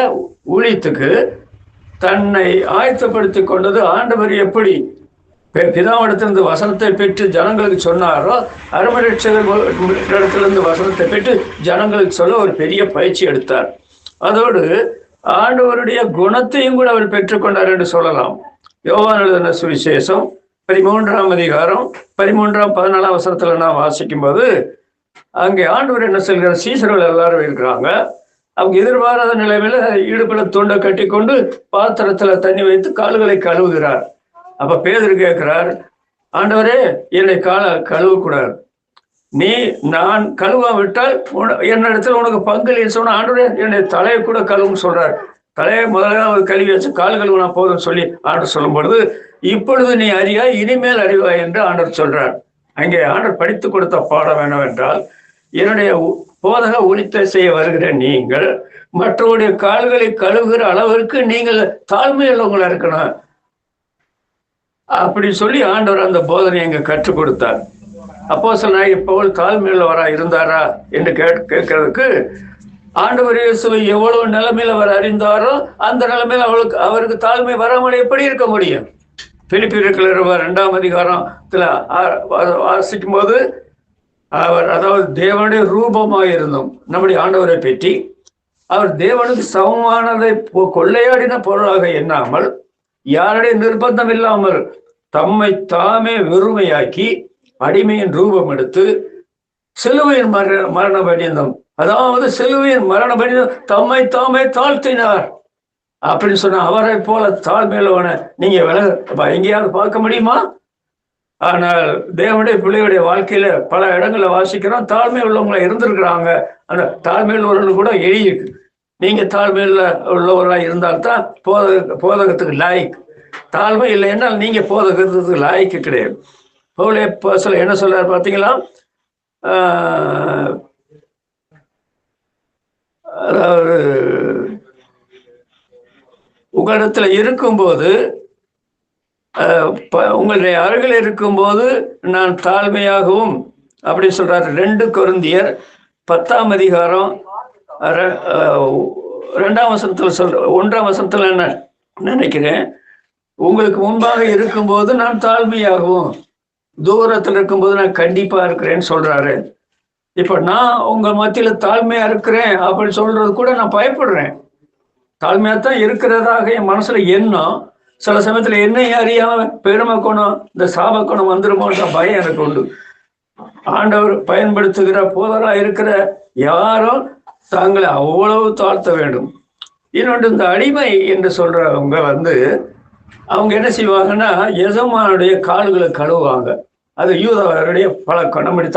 ஊழியத்துக்கு தன்னை ஆயத்தப்படுத்தி கொண்டது ஆண்டவர் எப்படி பிதாவிடத்திலிருந்து வசனத்தை பெற்று ஜனங்களுக்கு சொன்னாரோ, அருமரட்சகரிடத்திலிருந்து வசனத்தை பெற்று ஜனங்களுக்கு சொல்ல ஒரு பெரிய பயிற்சி எடுத்தார். அதோடு ஆண்டவருடைய குணத்தையும் கூட அவர் பெற்றுக்கொண்டார் என்று சொல்லலாம். யோவான் எழுதின சுவிசேஷம் 13ஆம் அதிகாரம் 13ஆம் 14ஆம் வசனத்துல நான் வாசிக்கும் போது அங்கே ஆண்டவர் என்ன சொல்கிற, சீசர்கள் எல்லாரும் இருக்கிறாங்க. அவங்க எதிர்பாராத நிலைமையில இடுப்புல துண்டை கட்டி கொண்டு பாத்திரத்துல தண்ணி வைத்து கால்களை கழுவுகிறார். அப்ப பேதுரு கேட்கிறார், ஆண்டவரே என்னை கழுவக்கூடாது, நான் கழுவாவிட்டால் என்னிடத்துல உனக்கு பங்கு இல்லைன்னு சொன்ன. ஆண்டவரே என்னுடைய தலையை கூட கழுவுன்னு சொல்றார். தலையை முதலாவது கழுவி வச்சு கால் கழுவுனா போதும்னு சொல்லி ஆண்டவர் சொல்லும் பொழுது, இப்பொழுது நீ அறியாய் இனிமேல் அறிவாய் என்று ஆண்டவர் சொல்றார். அங்கே ஆண்டவர் படித்து கொடுத்த பாடம் என்னவென்றால், என்னுடைய போதக ஊழியத்தை செய்ய வருகிற நீங்கள் மற்றவருடைய கால்களை கழுவுகிற அளவிற்கு நீங்கள் தாழ்மையுள்ளவங்களா இருக்கணும் அப்படி சொல்லி ஆண்டவர் அந்த போதனை எங்க கற்றுக் கொடுத்தார். அப்போஸ்தலனாகிய பவுல் தாழ்மையுள்ளவரா இருந்தாரா என்று கேட்கறதுக்கு, ஆண்டவர் இயேசுவை எவ்வளவு நிலைமையில் அவர் அறிந்தாரோ அந்த நிலைமையில் அவருக்கு தாழ்மை வராமல் எப்படி இருக்க முடியும்? பிலிப்பியர் 2ஆம் அதிகாரத்துல வாசிக்கும் போது, அவர் அதாவது தேவனுடைய ரூபமாக இருந்தோம் நம்முடைய ஆண்டவரை பற்றி, அவர் தேவனுக்கு சமமானதை கொள்ளையாடின பொருளாக எண்ணாமல், யாருடைய நிர்பந்தம் இல்லாமல் தம்மை தாமே வெறுமையாக்கி அடிமையின் ரூபம் எடுத்து சிலுவையின் மரண பரியந்தம், அதாவது சிலுவையின் மரண பரியந்தம் தம்மை தாமே தாழ்த்தினார் அப்படின்னு சொன்ன அவரை போல தாழ்மையுள்ளவனை நீங்க எங்கேயாவது பார்க்க முடியுமா? ஆனால் தேவனுடைய பிள்ளையுடைய வாழ்க்கையில பல இடங்களை வாசிக்கிறோம், தாழ்மை உள்ளவங்களை இருந்திருக்கிறாங்க. அந்த தாழ்மை உள்ளவர்கள் கூட எழுதியிருக்கு. நீங்க தாழ்மையுள்ள உள்ளவர்களாக இருந்தால்தான் போதகத்துக்கு லாய்க்கு. தாழ்மை இல்லை என்றால் நீங்க போதகத்துக்கு லாய்க்கு கிடையாது. பவுலே அப்போஸ்தலன் என்ன சொல்றாரு பார்த்தீங்களா? அதாவது உங்களிடத்துல இருக்கும்போது, உங்களுடைய அருகில் இருக்கும்போது நான் தாழ்மையாகவும் அப்படி சொல்றாரு. 2 கொரிந்தியர் 10ஆம் அதிகாரம் 2ஆம் வசனத்துல 1ஆம் வசனத்துல என்ன நினைக்கிறேன், உங்களுக்கு முன்பாக இருக்கும்போது நான் தாழ்மையாகவும் தூரத்தில் இருக்கும்போது நான் கண்டிப்பா இருக்கிறேன்னு சொல்றாரு. இப்ப நான் உங்க மத்தியில தாழ்மையா இருக்கிறேன் அப்படின்னு சொல்றது கூட நான் பயப்படுறேன். தாழ்மையாத்தான் இருக்கிறதாக என் மனசுல எண்ணம். சில சமயத்துல என்னை அறியாம பெருமை குணம், இந்த சாப குணம் வந்துருமோன்ற பயம் எனக்கு உண்டு. ஆண்டவர் பயன்படுத்துகிற போதரா இருக்கிற யாரும் தாங்களை அவ்வளவு தாழ்த்த வேண்டும். இன்னொன்று, இந்த அடிமை என்று சொல்றவங்க அவங்க என்ன செய்வாங்கன்னா, எஜமானுடைய கால்களை கழுவுவாங்க. அது யூதருடைய பழக்கம். நம்முடைய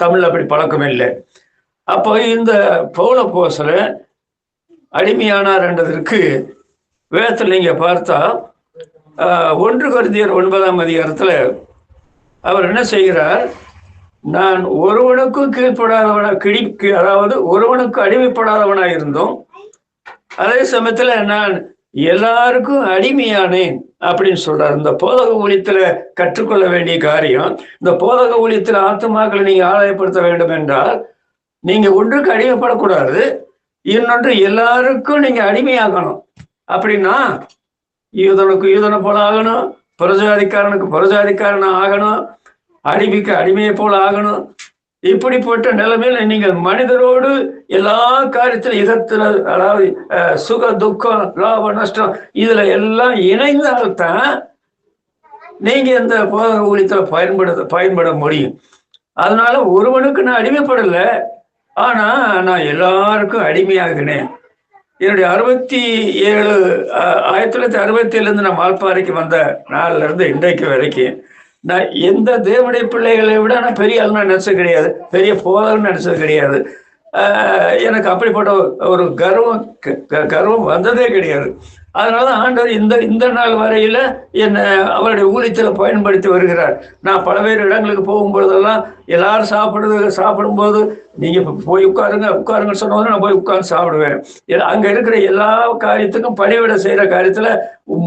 தமிழ்ல அப்படி பழக்கம் இல்லை. அப்போ இந்த பவுல் அப்போஸ்தலன் அடிமையானார் என்றதற்கு வேதத்தில் நீங்க பார்த்தா 1 கொரிந்தியர் 9ஆம் அதிகாரத்துல அவர் என்ன செய்கிறார், நான் ஒருவனுக்கும் கீழ்ப்படாதவனா அதாவது ஒருவனுக்கு அடிமைப்படாதவனா இருந்தோம், அதே சமயத்துல நான் எல்லாருக்கும் அடிமையானேன் அப்படின்னு சொல்றாரு. இந்த போதக ஊழியத்துல கற்றுக்கொள்ள வேண்டிய காரியம், இந்த போதக ஊழியத்துல ஆத்துமாக்களை நீங்க ஆதாயப்படுத்த வேண்டும் என்றால் நீங்க ஒன்றுக்கு அடிமைப்படக்கூடாது, இன்னொன்று எல்லாருக்கும் நீங்க அடிமையாகணும். அப்படின்னா யூதனுக்கு யூதனை போல ஆகணும், புறஜாதிக்காரனுக்கு புறஜாதிக்காரனா ஆகணும், அடிமைக்கு அடிமையை போல ஆகணும். இப்படிப்பட்ட நிலைமையில நீங்கள் மனிதரோடு எல்லா காரியத்திலும் இதத்துல, அதாவது சுக துக்கம் லாப நஷ்டம் இதுல எல்லாம் இணைந்தால்தான் நீங்க இந்த போதக ஊழியத்துல பயன்பட முடியும். அதனால ஒருவனுக்கு நான் அடிமைப்படல, ஆனா நான் எல்லாருக்கும் அடிமையாகினேன். என்னுடைய 1967 நான் மால்பாறைக்கு வந்த நாள்ல இருந்து இன்றைக்கு வரைக்கும் நான் எந்த தேவனுடைய பிள்ளைகளை விட நான் பெரிய ஆளுநர் நினைச்சது கிடையாது, பெரிய போதகன்னு நினைச்சது கிடையாது. எனக்கு அப்படிப்பட்ட ஒரு கர்வம் வந்ததே கிடையாது. அதனாலதான் ஆண்டவர் இந்த நாள் வரையில என்னை அவருடைய ஊழியத்துல பயன்படுத்தி வருகிறார். நான் பல்வேறு இடங்களுக்கு போகும்பொழுதெல்லாம் எல்லாரும் சாப்பிடும்போது நீங்க போய் உட்காருங்கன்னு சொன்னோம், நான் போய் உட்கார்ந்து சாப்பிடுவேன். அங்க இருக்கிற எல்லா காரியத்துக்கும் பணிவிட செய்யற காரியத்துல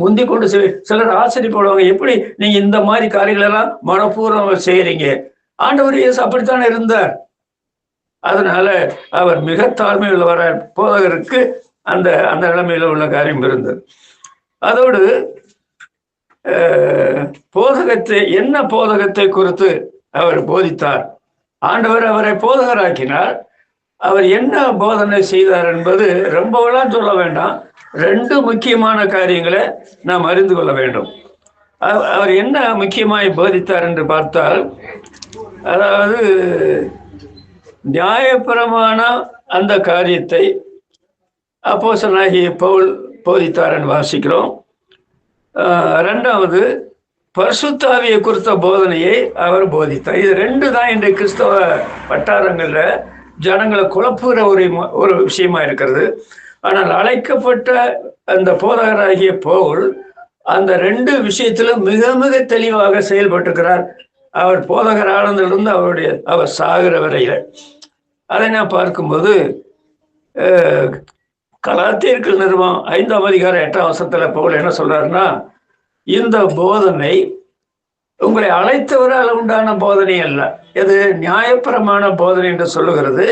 முந்தி கொண்டு சிலர் ஆச்சரியப்படுவாங்க, எப்படி நீங்க இந்த மாதிரி காரியங்கள் எல்லாம் மனப்பூர்வம் செய்யறீங்க. ஆண்டவர் இயேசு அப்படித்தானே இருந்தார். அதனால அவர் மிக தாழ்மை உள்ளவர போதகருக்கு அந்த நிலைமையில உள்ள காரியம் இருந்தது. அதோடு போதகத்தை குறித்து அவர் போதித்தார். ஆண்டவர் அவரை போதகராக்கினார். அவர் என்ன போதனை செய்தார் என்பது ரொம்பவெல்லாம் சொல்ல வேண்டாம். 2 முக்கியமான காரியங்களை நாம் அறிந்து கொள்ள வேண்டும். அவர் என்ன முக்கியமாய் போதித்தார் என்று பார்த்தால், அதாவது நியாயப்பிரமாண அந்த காரியத்தை அப்போஸ்தலனாகிய பவுல் போதித்தாரன் வாசிக்கிறோம். 2வது பரிசுத்த ஆவியை குறித்த போதனையை அவர் போதித்தார். இது 2 தான் இன்றைய கிறிஸ்தவ வட்டாரங்கள்ல ஜனங்களை குழப்புகிற ஒரு விஷயமா இருக்கிறது. ஆனால் அழைக்கப்பட்ட அந்த போதகராகிய பவுல் அந்த 2 விஷயத்திலும் மிக மிக தெளிவாக செயல்பட்டிருக்கிறார். அவர் போதகர் ஆனந்திலிருந்து அவர் சாகிற வரையில. அதை நான் பார்க்கும்போது கலாத்தியர்கள் நிறுவம் 5ஆம் அதிகாரம் 8ஆம் வசனத்துல பவுல் என்ன சொல்றாருன்னா, இந்த போதனை உங்களை அழைத்தவரால் உண்டான போதனை அல்ல. இது நியாயப்பிரமாண போதனை என்று சொல்லுகிறது.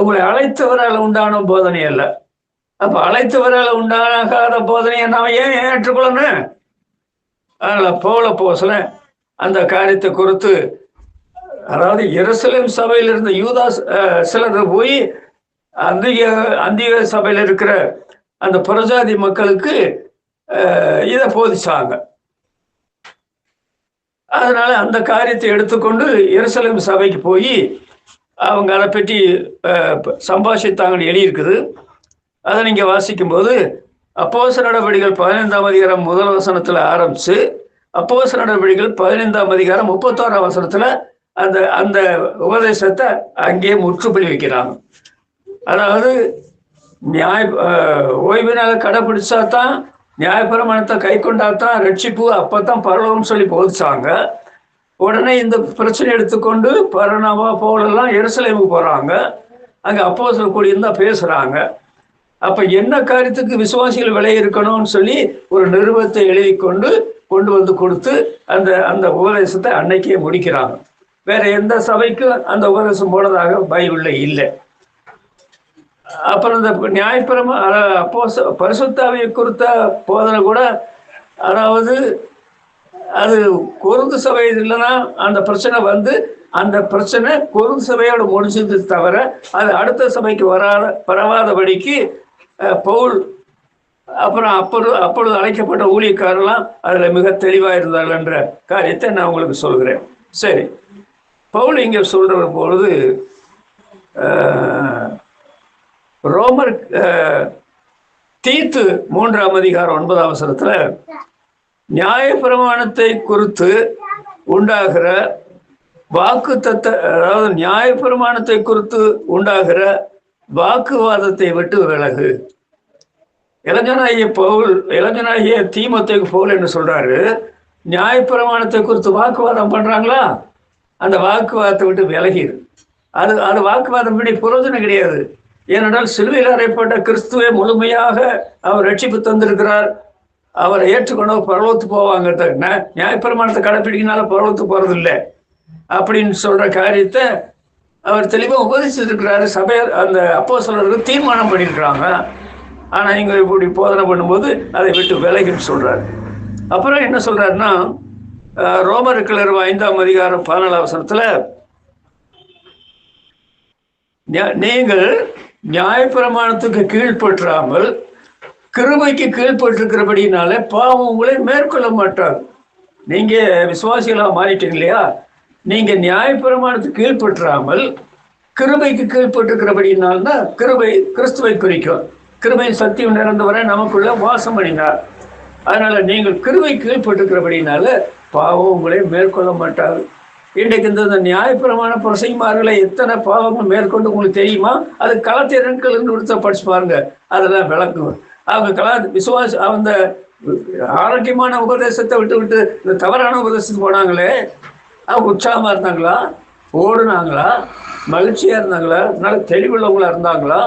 உங்களை அழைத்தவரால் உண்டான போதனை அல்ல. அப்ப அழைத்தவரால் உண்டாகாத போதனையை நாம் ஏன் ஏற்றுக்கொள்ளணும்? அதனால பவுல் அப்போஸ்தலன் அந்த காரியத்தை குறித்து, அதாவது எருசலேம் சபையில் இருந்த யூதா சிலர் போய் அந்திய சபையில் இருக்கிற அந்த புறஜாதி மக்களுக்கு இதை போதிச்சாங்க. அதனால அந்த காரியத்தை எடுத்துக்கொண்டு எருசலேம் சபைக்கு போய் அவங்க அதை பற்றி சம்பாஷித்தாங்கன்னு எழுதியிருக்குது. அதை நீங்க வாசிக்கும் போது அப்போஸ்தலர் நடவடிக்கைகள் 15ஆம் அதிகாரம் 1 வசனத்துல ஆரம்பிச்சு அப்போஸ்தலர் நடவடிக்கைகள் 15ஆம் அதிகாரம் 31ஆம் வசனத்துல அந்த அந்த உபதேசத்தை அங்கேயே முற்றுப்புள்ளி வைக்கிறாங்க. அதாவது ஓய்வு நாளை கடைபிடிச்சா தான், நியாயப்பிரமாணத்தை கை கொண்டாதான் ரட்சிப்பு, அப்பதான் பரலோகம்னு சொல்லி போதிச்சாங்க. உடனே இந்த பிரச்சனை எடுத்துக்கொண்டு பரணாவா பவுலெல்லாம் எருசலேமுக்கு போறாங்க. அங்க அப்போஸ்தலர் கூடியிருந்தா பேசுறாங்க. அப்ப என்ன காரியத்துக்கு விசுவாசிகள் விலை இருக்கணும்னு சொல்லி ஒரு நிருபத்தை எழுதி கொண்டு வந்து கொடுத்து அந்த அந்த உபதேசத்தை அன்னைக்கே முடிக்கிறாங்க. வேற எந்த சபைக்கும் அந்த உபதேசம் போனதாக பைபிள்ல இல்லை. அப்புறம் இந்த நியாயப்பிரமா அப்போ பரிசுத்தாவியை குறித்த போதனை கூட, அதாவது அது கொருந்து சபை இல்லைன்னா அந்த பிரச்சனை வந்து அந்த பிரச்சனை கொருந்து சபையோட முடிஞ்சது தவிர அது அடுத்த சபைக்கு பரவாதபடிக்கு பவுல் அப்புறம் அப்பொழுது அழைக்கப்பட்ட ஊழியக்காரெல்லாம் அதுல மிக தெளிவா இருந்தார்கள் என்ற காரியத்தை நான் உங்களுக்கு சொல்கிறேன். சரி, பவுல் இங்க சொல்ற பொழுது ரோமர் தீத்து 3ஆம் அதிகாரம் 9ஆம் வசனத்துல நியாயப்பிரமாணத்தை குறித்து உண்டாகிற அதாவது நியாயப்பிரமாணத்தை குறித்து உண்டாகிற வாக்குவாதத்தை விட்டு விலகு. இளைஞனாகிய தீமோத்தேயுக்கு பவுல் என்ன சொல்றாரு? நியாயப்பிரமாணத்தை குறித்து வாக்குவாதம் பண்றாங்களா, அந்த வாக்குவாதத்தை விட்டு விலகிடு. அது வாக்குவாதம் பண்ணி பிரயோஜனம் கிடையாது. ஏனென்றால் சிலுவையில் அறையப்பட்ட கிறிஸ்துவை முழுமையாக அவர் ரட்சிப்பு தந்திருக்கிறார். அவரை ஏற்றுக்கொண்டு பரலோகத்து போவாங்க. நியாயப்பிரமாணத்தை கடைப்பிடிக்கனால பரலோகத்து போறது இல்லை அப்படின்னு சொல்ற காரியத்தை அவர் தெளிவாக உபதேசிச்சிருக்கிறாரு. சபையர் அந்த அப்போஸ்தலருக்கு தீர்மானம் பண்ணியிருக்கிறாங்க. ஆனா இங்க இப்படி போதனை பண்ணும்போது அதை விட்டு விலகின்னு சொல்றாரு. அப்புறம் என்ன சொல்றாருன்னா, ரோமருக்கு 5ஆம் அதிகாரம் 14ஆம் வசனத்துல நீங்கள் நியாயப்பிரமாணத்துக்கு கீழ்பற்றாமல் கிருபைக்கு கீழ்பட்டிருக்கிறபடினாலே பாவம் உங்களை மேற்கொள்ள மாட்டார். நீங்க விசுவாசிகளா மாறிட்டீங்க இல்லையா? நீங்க நியாயப்பிரமாணத்துக்கு கீழ்பற்றாமல் கிருபைக்கு கீழ்பட்டிருக்கிறபடினால்தான் கிருபை கிறிஸ்துவை குறிக்கும். கிருபையின் சத்தியம் நிறைந்தவரை நமக்குள்ள வாசம் பண்ணினார். அதனால நீங்கள் கிருபை கீழ்பட்டிருக்கிறபடினால பாவம் உங்களை மேற்கொள்ள மாட்டார். இன்றைக்கு இந்த நியாயப்பிரமாண பிரசைமார்களை எத்தனை பாவங்கள் மேற்கொண்டு உங்களுக்கு தெரியுமா? அது கலாத்தியர்கள் கொடுத்த படிச்சு பாருங்க, அதெல்லாம் விளக்கும். அவங்க விசுவாச அந்த ஆரோக்கியமான உபதேசத்தை விட்டு இந்த தவறான உபதேசத்துக்கு போனாங்களே, அவங்க உற்சாகமா இருந்தாங்களா, ஓடுனாங்களா, மகிழ்ச்சியா இருந்தாங்களா, நல்ல தெளிவுள்ளவங்களா இருந்தாங்களா,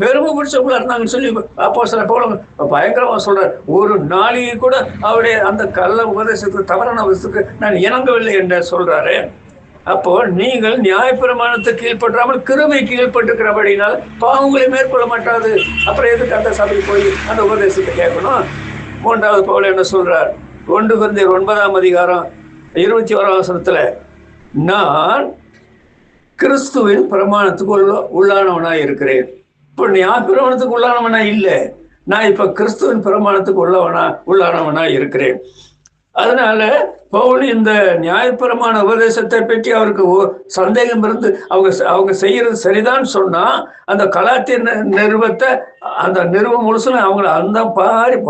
பெருமை பிடிச்சவங்களா இருந்தாங்கன்னு சொல்லி அப்போ சில போல பயங்கரமா சொல்றாரு. ஒரு நாளைக்கு கூட அவருடைய அந்த கள்ள உபதேசத்துக்கு தவறான உபதேசத்துக்கு நான் இணங்கவில்லை என்று சொல்றாரு. அப்போ நீங்கள் நியாயப்பிரமாணத்தை கீழ்பற்றாமல் கிருபை கீழ்பட்டுக்கிறபடினால் பாவங்களை மேற்கொள்ள மாட்டாது. அப்புறம் எதுக்கு அந்த சபைக்கு போய் அந்த உபதேசத்தை கேட்கணும்? 3வது பவுல் என்ன சொல்றார்? 1 கொரிந்தியர் 9ஆம் அதிகாரம் 21ஆம் வசனத்துல, நான் கிறிஸ்துவின் பிரமாணத்துக்கு உள்ளானவனாய் இருக்கிறேன். இப்போ நியாயப்பிரமாணத்துக்கு உள்ளானவனா இல்லை, நான் இப்ப கிறிஸ்துவின் பிரமாணத்துக்கு உள்ளானவனா இருக்கிறேன். அதனால பவுல் இந்த நியாயப்பிரமாண உபதேசத்தை பற்றி அவருக்கு சந்தேகம் இருந்து அவங்க செய்யறது சரிதான் சொன்னா அந்த கலாத்திய நிறுவத்தை அந்த நிறுவம் முழுசும் அவங்களை அந்த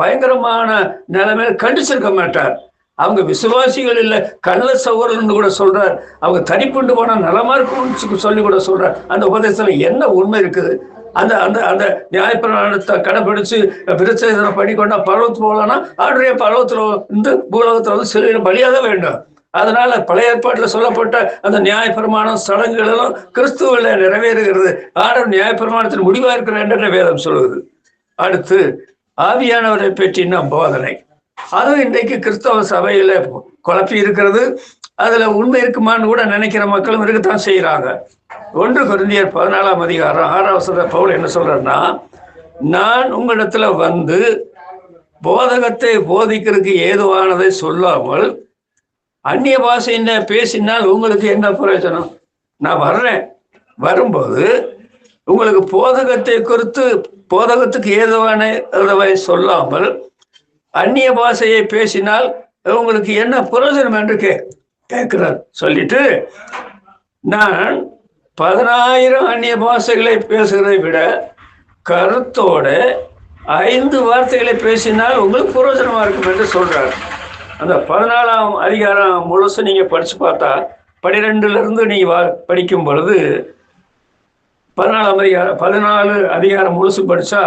பயங்கரமான நிலைமையில கண்டிச்சிருக்க மாட்டார். அவங்க விசுவாசிகள் இல்லை, கள்ள சகோதரன் கூட சொல்றார். அவங்க தனிப்புண்டு போனா நலமா இருக்கும்னு சொல்லி கூட சொல்றார். அந்த உபதேசத்துல என்ன உண்மை இருக்குது? அந்த அந்த அந்த நியாயப்பிரமாணத்தை கடைபிடிச்சு விருச்சேதனை பண்ணிக்கொண்டா பர்வத்து போகலாம்னா ஆடுடைய பர்வத்துல இருந்து பூலோகத்துல வந்து சிலுவையில பலியாக வேண்டும். அதனால பழைய ஏற்பாட்டில் சொல்லப்பட்ட அந்த நியாயப்பிரமாணம் சடங்குகளும் கிறிஸ்துவில நிறைவேறுகிறது. ஆடவர் நியாயப்பிரமாணத்தின் முடிவா இருக்கிற என்ற வேதம் சொல்லுது. அடுத்து ஆவியானவரை பற்றின போதனை, அதுவும் இன்றைக்கு கிறிஸ்தவ சபையில குழப்பி இருக்கிறது. அதுல உண்மை இருக்குமான்னு கூட நினைக்கிற மக்களும் இருக்கத்தான் செய்யறாங்க. 1 கொரிந்தியர் 14 அதிகாரம் 6 பவுல் என்ன சொல்றாருன்னா, நான் உங்களிடத்துல வந்து போதகத்தை போதிக்கிறதுக்கு ஏதுவானதை சொல்லாமல் அந்நிய பாஷையின பேசினால் உங்களுக்கு என்ன பிரயோஜனம்? நான் வர்றேன், வரும்போது உங்களுக்கு போதகத்தை குறித்து போதகத்துக்கு ஏதுவானதை சொல்லாமல் அந்நிய பாஷையை பேசினால் உங்களுக்கு என்ன பிரயோஜனம் என்று கேட்கிறார். சொல்லிட்டு, நான் 10,000 அந்நிய பாஷைகளை பேசுகிறதை விட கருத்தோட 5 வார்த்தைகளை பேசினால் உங்களுக்கு பிரயோஜனமா இருக்கும் என்று சொல்றார். அந்த 14ஆம் அதிகாரம் முழுசு நீங்க படிச்சு பார்த்தா, 12 நீங்க படிக்கும் பொழுது 14 அதிகாரம் முழுசு படிச்சா,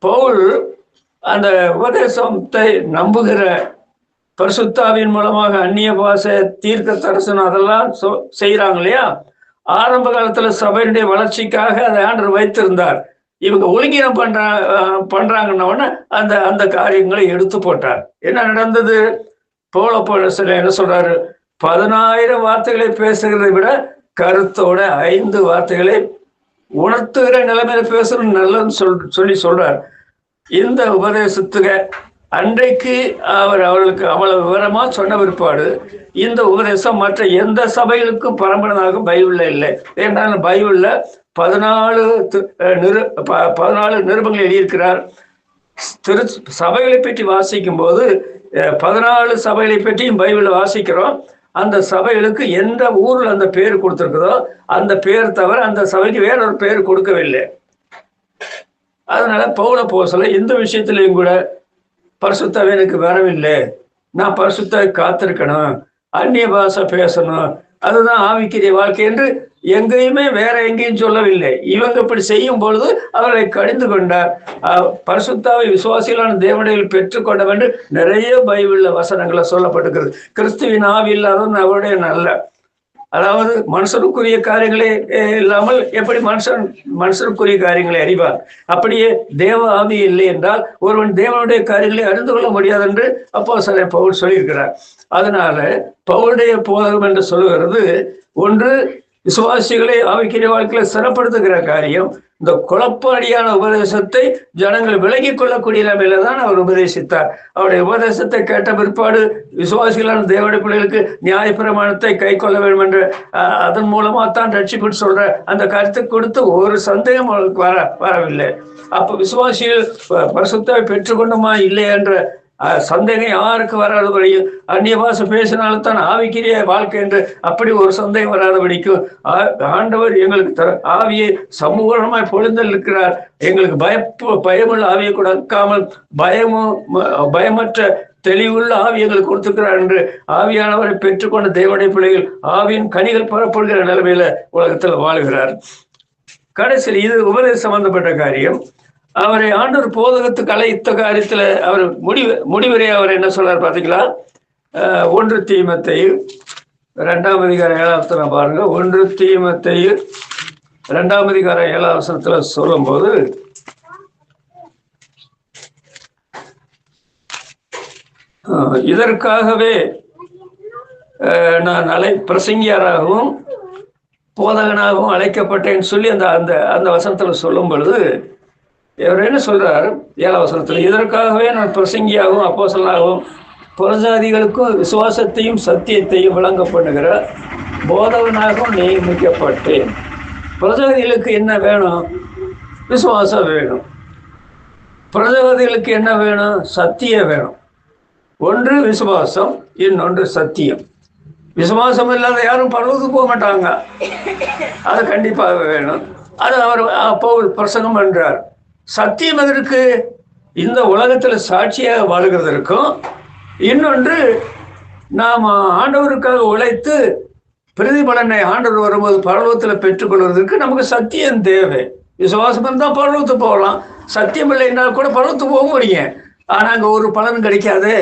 பவுல் அந்த உபதேசத்தை நம்புகிற பரிசுத்தாவின் மூலமாக அந்நிய பாஷை, தீர்க்க தரிசனம் அதெல்லாம் செய்யறாங்க இல்லையா, ஆரம்ப காலத்துல சபையினுடைய வளர்ச்சிக்காக அதை ஆண்டவர் வைத்திருந்தார். இவங்க ஒழுங்கீனம் பண்றாங்கன்னா அந்த அந்த காரியங்களை எடுத்து போட்டார். என்ன நடந்தது? பவுல் என்ன சொல்றாரு? 10,000 வார்த்தைகளை பேசுகிறதை விட கருத்தோட 5 வார்த்தைகளை உணர்த்துகிற நிலைமையில பேசணும் நல்லதுன்னு சொல்லி சொல்றார். இந்த உபதேசத்துக்கு அன்றைக்கு அவர்களுக்கு அவ்வளவு விவரமா சொன்ன பிற்பாடு இந்த உபதேசம் மற்ற எந்த சபைகளுக்கும் பரம்பரையாக பைபிள்ல இல்லை. ஏன்னா பைபிள்ல 14 நிருபங்கள் எழுதியிருக்கிறார். சபைகளை பற்றி வாசிக்கும் போது 14 சபைகளை பற்றியும் பைபிளை வாசிக்கிறோம். அந்த சபைகளுக்கு எந்த ஊர்ல அந்த பேர் கொடுத்திருக்குதோ அந்த பேர் தவிர அந்த சபைக்கு வேற ஒரு பேர் கொடுக்கவில்லை. அதனால பவுல போசல இந்த விஷயத்திலையும் கூட பரிசுத்தாவே எனக்கு வரவில்லை, நான் பரிசுத்தாவை காத்திருக்கணும், அந்நிய பாஷை பேசணும், அதுதான் ஆவிக்குரிய வாழ்க்கை என்று எங்கேயுமே வேற எங்கேயும் சொல்லவில்லை. இவங்க இப்படி செய்யும் பொழுது அவர்களை கடிந்து கொண்டார். பரிசுத்தாவை விசுவாசிகளான தேவனையில் பெற்றுக்கொண்ட வேண்டும் நிறைய பைபிள்ல வசனங்களை சொல்லப்பட்டிருக்கிறது. கிறிஸ்துவின் ஆவி இல்லாதவன் அவருடைய நல்ல, அதாவது மனுஷனுக்குரிய காரியங்களே இல்லாமல் எப்படி மனுஷனுக்குரிய காரியங்களை அறிவார்? அப்படியே தேவ ஆவி இல்லை என்றால் ஒருவன் தேவனுடைய காரியங்களை அறிந்து கொள்ள முடியாது என்று அப்போஸ்தலன் பவுல் சொல்லியிருக்கிறார். அதனால பவுலுடைய போதகம் என்று சொல்லுகிறது, ஒன்று விசுவாசிகளை ஆவிக்குரிய வாழ்க்கையில சிறப்படுத்துகிற காரியம். இந்த குழப்படியான உபதேசத்தை ஜனங்கள் விலகி கொள்ளக்கூடிய நிலைமையில தான் அவர் உபதேசித்தார். அவருடைய உபதேசத்தை கேட்ட பிற்பாடு விசுவாசிகளான தேவனுடைய பிள்ளைகளுக்கு நியாயப்பிரமாணத்தை கை கொள்ள வேண்டும் என்று அதன் மூலமா தான் ரட்சிப்பு சொல்ற அந்த கருத்தை கொடுத்து ஒரு சந்தேகம் அவர்களுக்கு வரவில்லை. அப்ப விசுவாசிகள் பரிசுத்தாவை பெற்றுக்கொண்டுமா இல்லை என்ற சந்தேகம் யாருக்கு வராதபடியும், அந்நிய பாஷை பேசினால்தான் ஆவிக்குரிய வாழ்க்கை என்று அப்படி ஒரு சந்தேகம் வராதபடிக்கும் ஆண்டவர் எங்களுக்கு ஆவியை சமூகமாய் பொழுந்தல் இருக்கிறார். எங்களுக்கு பயமுள்ள ஆவியை கொடுக்காமல் பயமற்ற தெளிவுள்ள ஆவி எங்களுக்கு கொடுத்துக்கிறார் என்று ஆவியானவரை பெற்றுக்கொண்ட தேவனுடைய பிள்ளைகள் ஆவியின் கனிகள் பெறப்படுகிற நிலைமையில உலகத்தில் வாழ்கிறார். கடைசியில் இது உபதேச சம்பந்தப்பட்ட காரியம். அவரை ஆண்டவர் போதகத்துக்கு அழைத்த காரியத்துல அவர் முடிவுரை அவர் என்ன சொல்றாரு பாத்தீங்களா? 1 தீமோத்தேயு 2ஆம் அதிகாரம் 7 பாருங்க. 1 தீமோத்தேயு 2ஆம் அதிகாரம் 7 சொல்லும் போது, இதற்காகவே நான் பிரசங்கியாராகவும் போதகனாகவும் அழைக்கப்பட்டேன்னு சொல்லி அந்த அந்த வசனத்துல சொல்லும் பொழுது இவர் என்ன சொல்றார்? 7 இதற்காகவே நான் பிரசங்கியாகவும் அப்போஸ்தலனாகவும் புறஜாதிகளுக்கும் விசுவாசத்தையும் சத்தியத்தையும் விளங்க பண்ணுகிற போதகனாகவும் நியமிக்கப்பட்டேன். புறஜாதிகளுக்கு என்ன வேணும்? விசுவாசம் வேணும். புறஜாதிகளுக்கு என்ன வேணும்? சத்தியம் வேணும். ஒன்று விசுவாசம், இன்னொன்று சத்தியம். விசுவாசம் இல்லாத யாரும் பரவத்துக்கு போக மாட்டாங்க. அது கண்டிப்பாக வேணும். அது அவர் பவுல் பிரசங்கம் பண்றார். சத்தியம் எதற்கு? இந்த உலகத்துல சாட்சியாக வாழ்கிறதற்கும், இன்னொன்று நாம் ஆண்டவருக்காக உழைத்து பிரதிபலனை ஆண்டவர் வரும்போது பரலோகத்துல பெற்றுக்கொள்வதற்கு நமக்கு சத்தியம் தேவை. விசுவாசம் இருந்தால் பரலோகத்துக்கு போகலாம், சத்தியம் இல்லைன்னா கூட பரலோகத்துக்கு போக முடியும். ஆனா அங்க ஒரு பலன் கிடைக்காது.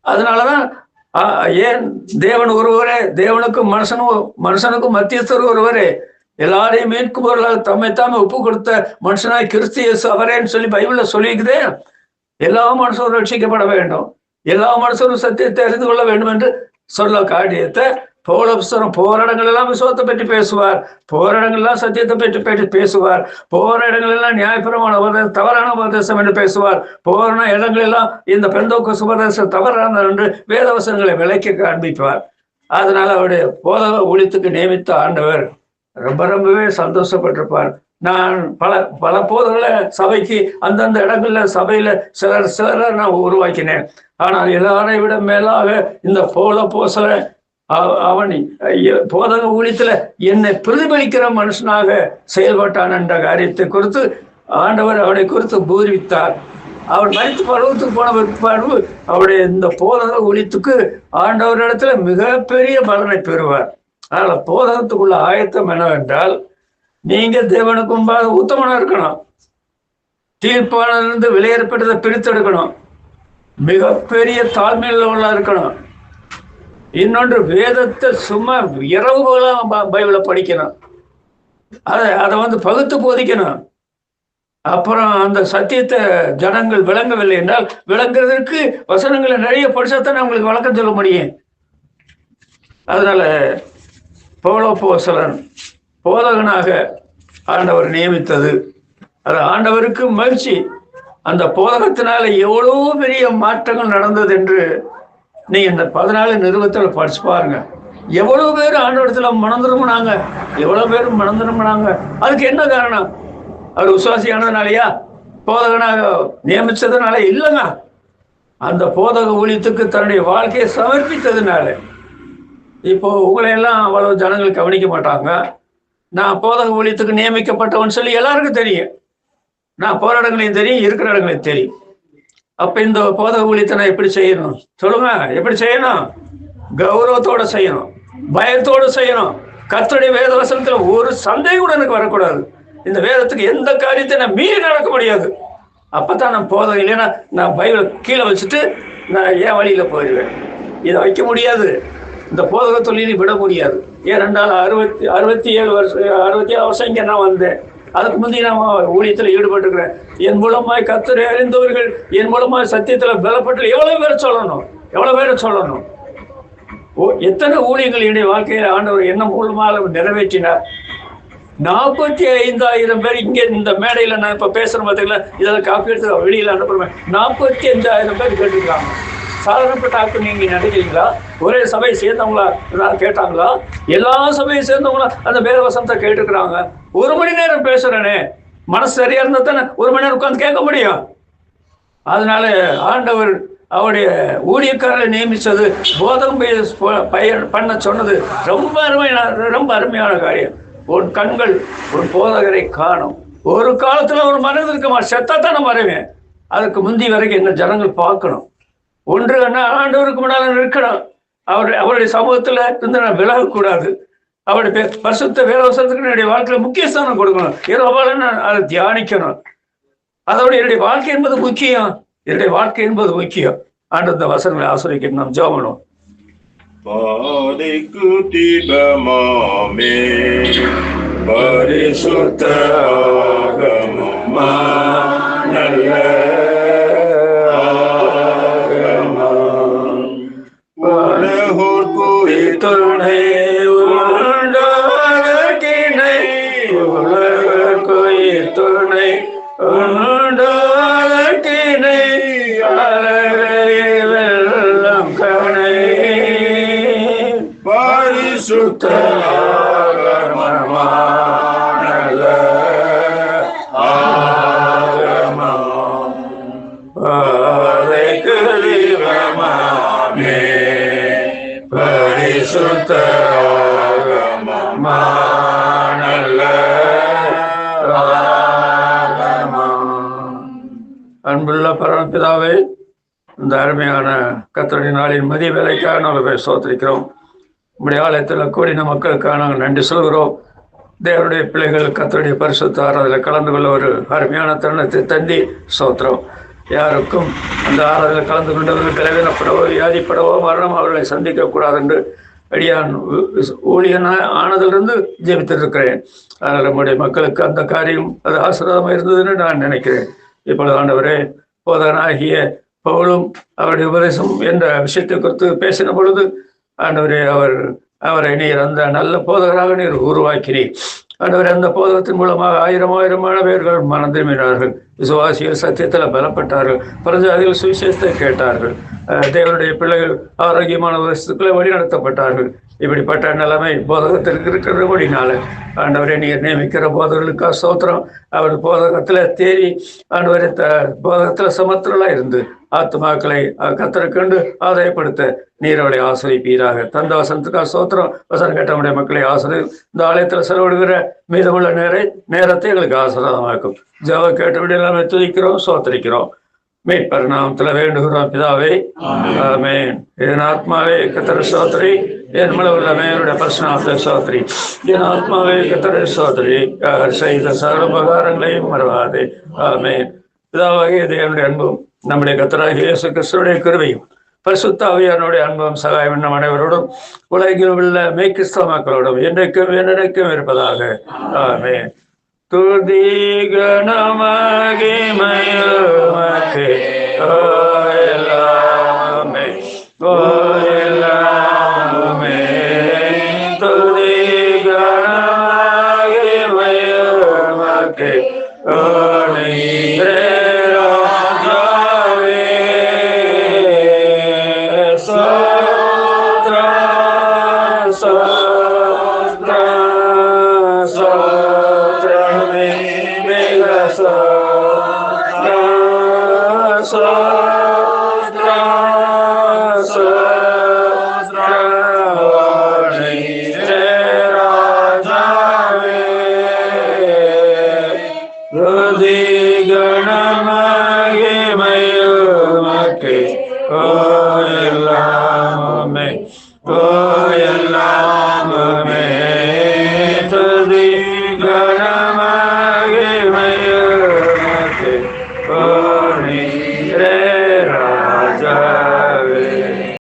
அதனாலதான் ஏன் தேவன் ஒருவரே, தேவனுக்கும் மனுஷனுக்கும் மத்தியஸ்தர் ஒருவரே, எல்லாரையும் மீட்குபவர்களாக தம்மைத்தாமே ஒப்பு கொடுத்த மனுஷனாய் கிறிஸ்து இயேசு அவரேன்னு சொல்லி பைபிள்ல சொல்லிக்குதே. எல்லா மனுஷரும் ரட்சிக்கப்பட வேண்டும், எல்லா மனுஷரும் சத்தியத்தை அறிந்து கொள்ள வேண்டும் என்று சொல்ல காரியத்தை பவுலப்புஸ்தகம் போராடங்கள் எல்லாம் விசுவாசத்தை பற்றி பேசுவார், போராடங்கள் எல்லாம் சத்தியத்தை பற்றி பேசுவார், போற இடங்கள் எல்லாம் நியாயபுரமான உபதேசம் தவறான உபதேசம் என்று பேசுவார், போற இடங்கள் எல்லாம் இந்த பெந்தோக்கோஸ்து உபதேசம் தவறான என்று வேதவசனங்களை விலைக்கு காண்பிப்பார். அதனால அவருடைய போதக ஊழியத்துக்கு நியமித்த ஆண்டவர் ரொம்பவே சந்தோஷப்பட்டிருப்பார். நான் பல போதகளை சபைக்கு அந்தந்த இடங்கள்ல சபையில சிலரை நான் உருவாக்கினேன். ஆனால் எல்லாரை விட மேலாக இந்த போசல அவன் போதக ஊழியத்துல என்னை பிரதிபலிக்கிற மனுஷனாக செயல்பட்டான் என்ற காரியத்தை குறித்து ஆண்டவர் அவனை குறித்து பூரித்தார். அவர் மரித்து பருவத்துக்கு போன பிற்பாடு அவருடைய இந்த போதக ஊழியத்துக்கு ஆண்டவரிடத்துல மிகப்பெரிய பலனை பெறுவார். அதனால போதகத்துக்குள்ள ஆயத்தம் என்னவென்றால், நீங்க தேவனுக்கு முன்பாக உத்தமனா இருக்கணும், தீர்ப்பானிலிருந்து வெளியேறப்பட்டதை பிரித்தெடுக்கணும், மிகப்பெரிய தாழ்மையில உள்ள இருக்கணும். இன்னொன்று, வேதத்தை சும்மா இரவுகளாம் பைபிளை படிக்கணும், அதை பகுத்து போதிக்கணும். அப்புறம் அந்த சத்தியத்தை ஜனங்கள் விளங்கவில்லை என்றால் விளங்குறதுக்கு வசனங்களை நிறைய படிச்சாத்தான் அவங்களுக்கு வழக்கம் சொல்ல முடியும். அதனால பவுலப்போஸ்தலன் போதகனாக ஆண்டவர் நியமித்தது, அது ஆண்டவருக்கு மகிழ்ச்சி. அந்த போதகத்தினால எவ்வளவு பெரிய மாற்றங்கள் நடந்தது என்று நீங்க இந்த 14 நிறுவனத்துல படிச்சு பாருங்க. எவ்வளவு பேர் ஆண்டவரத்துல மனம் திரும்பினாங்க, எவ்வளவு பேர் மனம் திரும்பினாங்க. அதுக்கு என்ன காரணம்? அவர் விசுவாசியானதுனாலயா, போதகனாக நியமிச்சதுனால இல்லைங்க, அந்த போதக ஊழியத்துக்கு தன்னுடைய வாழ்க்கையை சமர்ப்பித்ததுனால. இப்போ உங்களை எல்லாம் அவ்வளவு ஜனங்கள் கவனிக்க மாட்டாங்க. நான் போதக ஊழியத்துக்கு நியமிக்கப்பட்டவன் சொல்லி எல்லாருக்கும் தெரியும், நான் போற இடங்களையும் தெரியும், இருக்கிற இடங்களையும் தெரியும். அப்ப இந்த போதக ஊழியத்தை நான் எப்படி செய்யணும் சொல்லுங்க? எப்படி செய்யணும்? கௌரவத்தோட செய்யணும், பயத்தோட செய்யணும். கர்த்தருடைய வேத வசனத்துல ஒரு சந்தேகம் கூட எனக்கு வரக்கூடாது. இந்த வேதத்துக்கு எந்த காரியத்தை நான் மீறி நடக்க முடியாது. அப்பதான் நான் போதகம், இல்லைன்னா நான் பைபிளை கீழே வச்சுட்டு நான் ஏன் வழியில போயிடுவேன். இதை வைக்க முடியாது, இந்த போதக தொழிலை விட முடியாது. ஏனென்றால் 67 வருஷம் இங்க நான் வந்தேன். அதுக்கு முந்தைய நான் ஊழியத்துல ஈடுபட்டுக்கிறேன். என் மூலமாய் கர்த்தரை அறிந்தவர்கள், என் மூலமாய் சத்தியத்துல பலப்பட்டு எவ்வளவு பேரை சொல்லணும். எத்தனை ஊழியங்கள் என்னுடைய வாழ்க்கையில ஆண்டவர் என்ன மூலமாக நிறைவேற்றினார். 45,000 பேர் இங்க இந்த மேடையில நான் இப்ப பேசுறேன் பார்த்தீங்களா, இதெல்லாம் காப்பி எடுத்து வெளியில அனுப்புறேன். 45,000 பேர் கேட்டுருக்காங்க. சாதாரணப்பட்ட ஆக்கு நீங்க நினைக்கிறீங்களா? ஒரே சபையை சேர்ந்தவங்களா கேட்டாங்களா? எல்லா சபையை சேர்ந்தவங்களா அந்த வேத வசனத்தை கேட்டுக்கிறாங்க. 1 மணி நேரம் பேசுறேனே, மனசு சரியா இருந்தா தானே 1 மணி நேரம் உட்காந்து கேட்க முடியும். அதனால ஆண்டவர் அவருடைய ஊழியக்காரரை நியமிச்சது, போதகம் பண்ண சொன்னது ரொம்ப அருமையான காரியம். உன் கண்கள் ஒரு போதகரை காணும். ஒரு காலத்துல ஒரு மனிதன் இருக்க செத்தாத்தான மறைவேன். அதுக்கு முந்தி வரைக்கும் என்ன ஜனங்கள் பார்க்கணும். ஒன்று ஆண்டவருக்கு முன்னால இருக்கணும். அவருடைய சமூகத்துல இருந்து நான் விலகக்கூடாது. அவருடைய பரிசுத்த வேதவசனத்துக்கு என்னுடைய வாழ்க்கையில முக்கியஸ்தானம் கொடுக்கணும். இரவால அதை தியானிக்கணும். அதோட என்னுடைய வாழ்க்கை என்பது முக்கியம். என்னுடைய வாழ்க்கை என்பது முக்கியம். ஆண்டு இந்த வசனங்களை ஆசிரியக்க நாம் ஜெபம் பண்ணுவோம். பாதைக்கு தீபமாமே பரிசுத்த ஆகமமா, நல்ல ஆகமம், உலகோர்க்கு துணை உண்டாகினை, உலகோர்க்கு துணை உண்டாகினை, வெள்ளம் கணை பரிசுத்த ஆகமமா, நல்ல ஆகமம், பாதைக்கு தீபமாமே பரிசுத்த ஆகமமா, நல்ல ஆகமம். அன்புள்ள பரமபிதாவே, இந்த அருமையான கர்த்தருடைய நாளின் மதிய வேலைக்காக நாங்கள் ஸ்தோத்திரிக்கிறோம். நம்முடைய ஆலயத்தில் கூடின மக்களுக்காக நாங்கள் நன்றி சொல்கிறோம். தேவனுடைய பிள்ளைகள் கர்த்தருடைய பரிசுத்த ஆராதனையில் கலந்து கொள்ள ஒரு அருமையான தருணத்தை தந்தி ஸ்தோத்திரம். யாருக்கும் அந்த ஆராதனையில் கலந்து கொண்டவர்கள் பலவீனப்படவோ, வியாதிப்படவோ, மரணம் அவர்களை சந்திக்கக்கூடாது என்று அடியான் ஊழியன் ஆனதிலிருந்து ஜெபித்திருக்கிறேன். அதனால் நம்முடைய மக்களுக்கு அந்த காரியம் அது ஆசீர்வாதமாக இருந்ததுன்னு நான் நினைக்கிறேன். இப்பொழுது ஆண்டவரே, போதகனாகிய பவுலும் அவருடைய உபதேசம் என்ற விஷயத்தை குறித்து பேசின பொழுது ஆண்டவரே, அவரை நீர் அந்த நல்ல போதகராக நீர் உருவாக்கினீர். ஆண்டவரே, அந்த போதகத்தின் மூலமாக ஆயிரமான பேர்கள் மனம் திரும்பினார்கள். விசுவாசிகள் சத்தியத்தில் பலப்பட்டார்கள். பிரஜாதிகள் சுவிசேஷத்தை கேட்டார்கள். தேவனுடைய பிள்ளைகள் ஆரோக்கியமான வருஷத்துக்குள்ளே வழி நடத்தப்பட்டார்கள். இப்படிப்பட்ட நிலைமை போதகத்திற்கு இருக்கிறபடினால ஆண்டவரை நீர் நியமிக்கிற போதகர்களுக்கா ஸ்தோத்திரம். அவர் போதகத்துல தேறி ஆண்டவரை போதகத்துல சமத்திரலா இருந்து ஆத்மாக்களை கத்தரை ஆதாயப்படுத்த நீர் அவளை ஆசிரியப்பீராக. தந்த வசனத்துக்காக ஸ்தோத்திரம். வசனம் கேட்டவுடைய மக்களை ஆசிரிய இந்த ஆலயத்துல செலவிடுகிற மீதமுள்ள நேரத்தை எங்களுக்கு ஆசீர்வாதமாக்கும். ஜெப கேட்டபடி எல்லாமே துதிக்கிறோம், சோத்தரிக்கிறோம். மீட்பர் நாமத்துல வேண்டுகிறோம் பிதாவே, ஆமென். என் ஆத்மாவே கர்த்தரை ஸ்தோத்திரி, என் உள்ளமே என்னுடைய பரிசுத்த ஸ்தோத்திரி. என் ஆத்மாவே கர்த்தரை ஸ்தோத்திரி, செய்த சகல உபகாரங்களையும் மறவாதே. ஆமென். பிதாவாகிய தேவனுடைய அன்பும் நம்முடைய கர்த்தராகிய இயேசு கிறிஸ்துவுடைய கிருபையும் பரிசுத்த ஆவியானுடைய அன்பும் சகாயம் நம் அனைவரோடும் உலகில் உள்ள மெய்கிறிஸ்தவ மக்களோடும் என்றைக்கும் இருப்பதாக. ஆமென். துதி கணமகிமையுமக்கே எல்லாமே எல்லாமே. துதி கணமகிமையுமக்கே எல்லாமே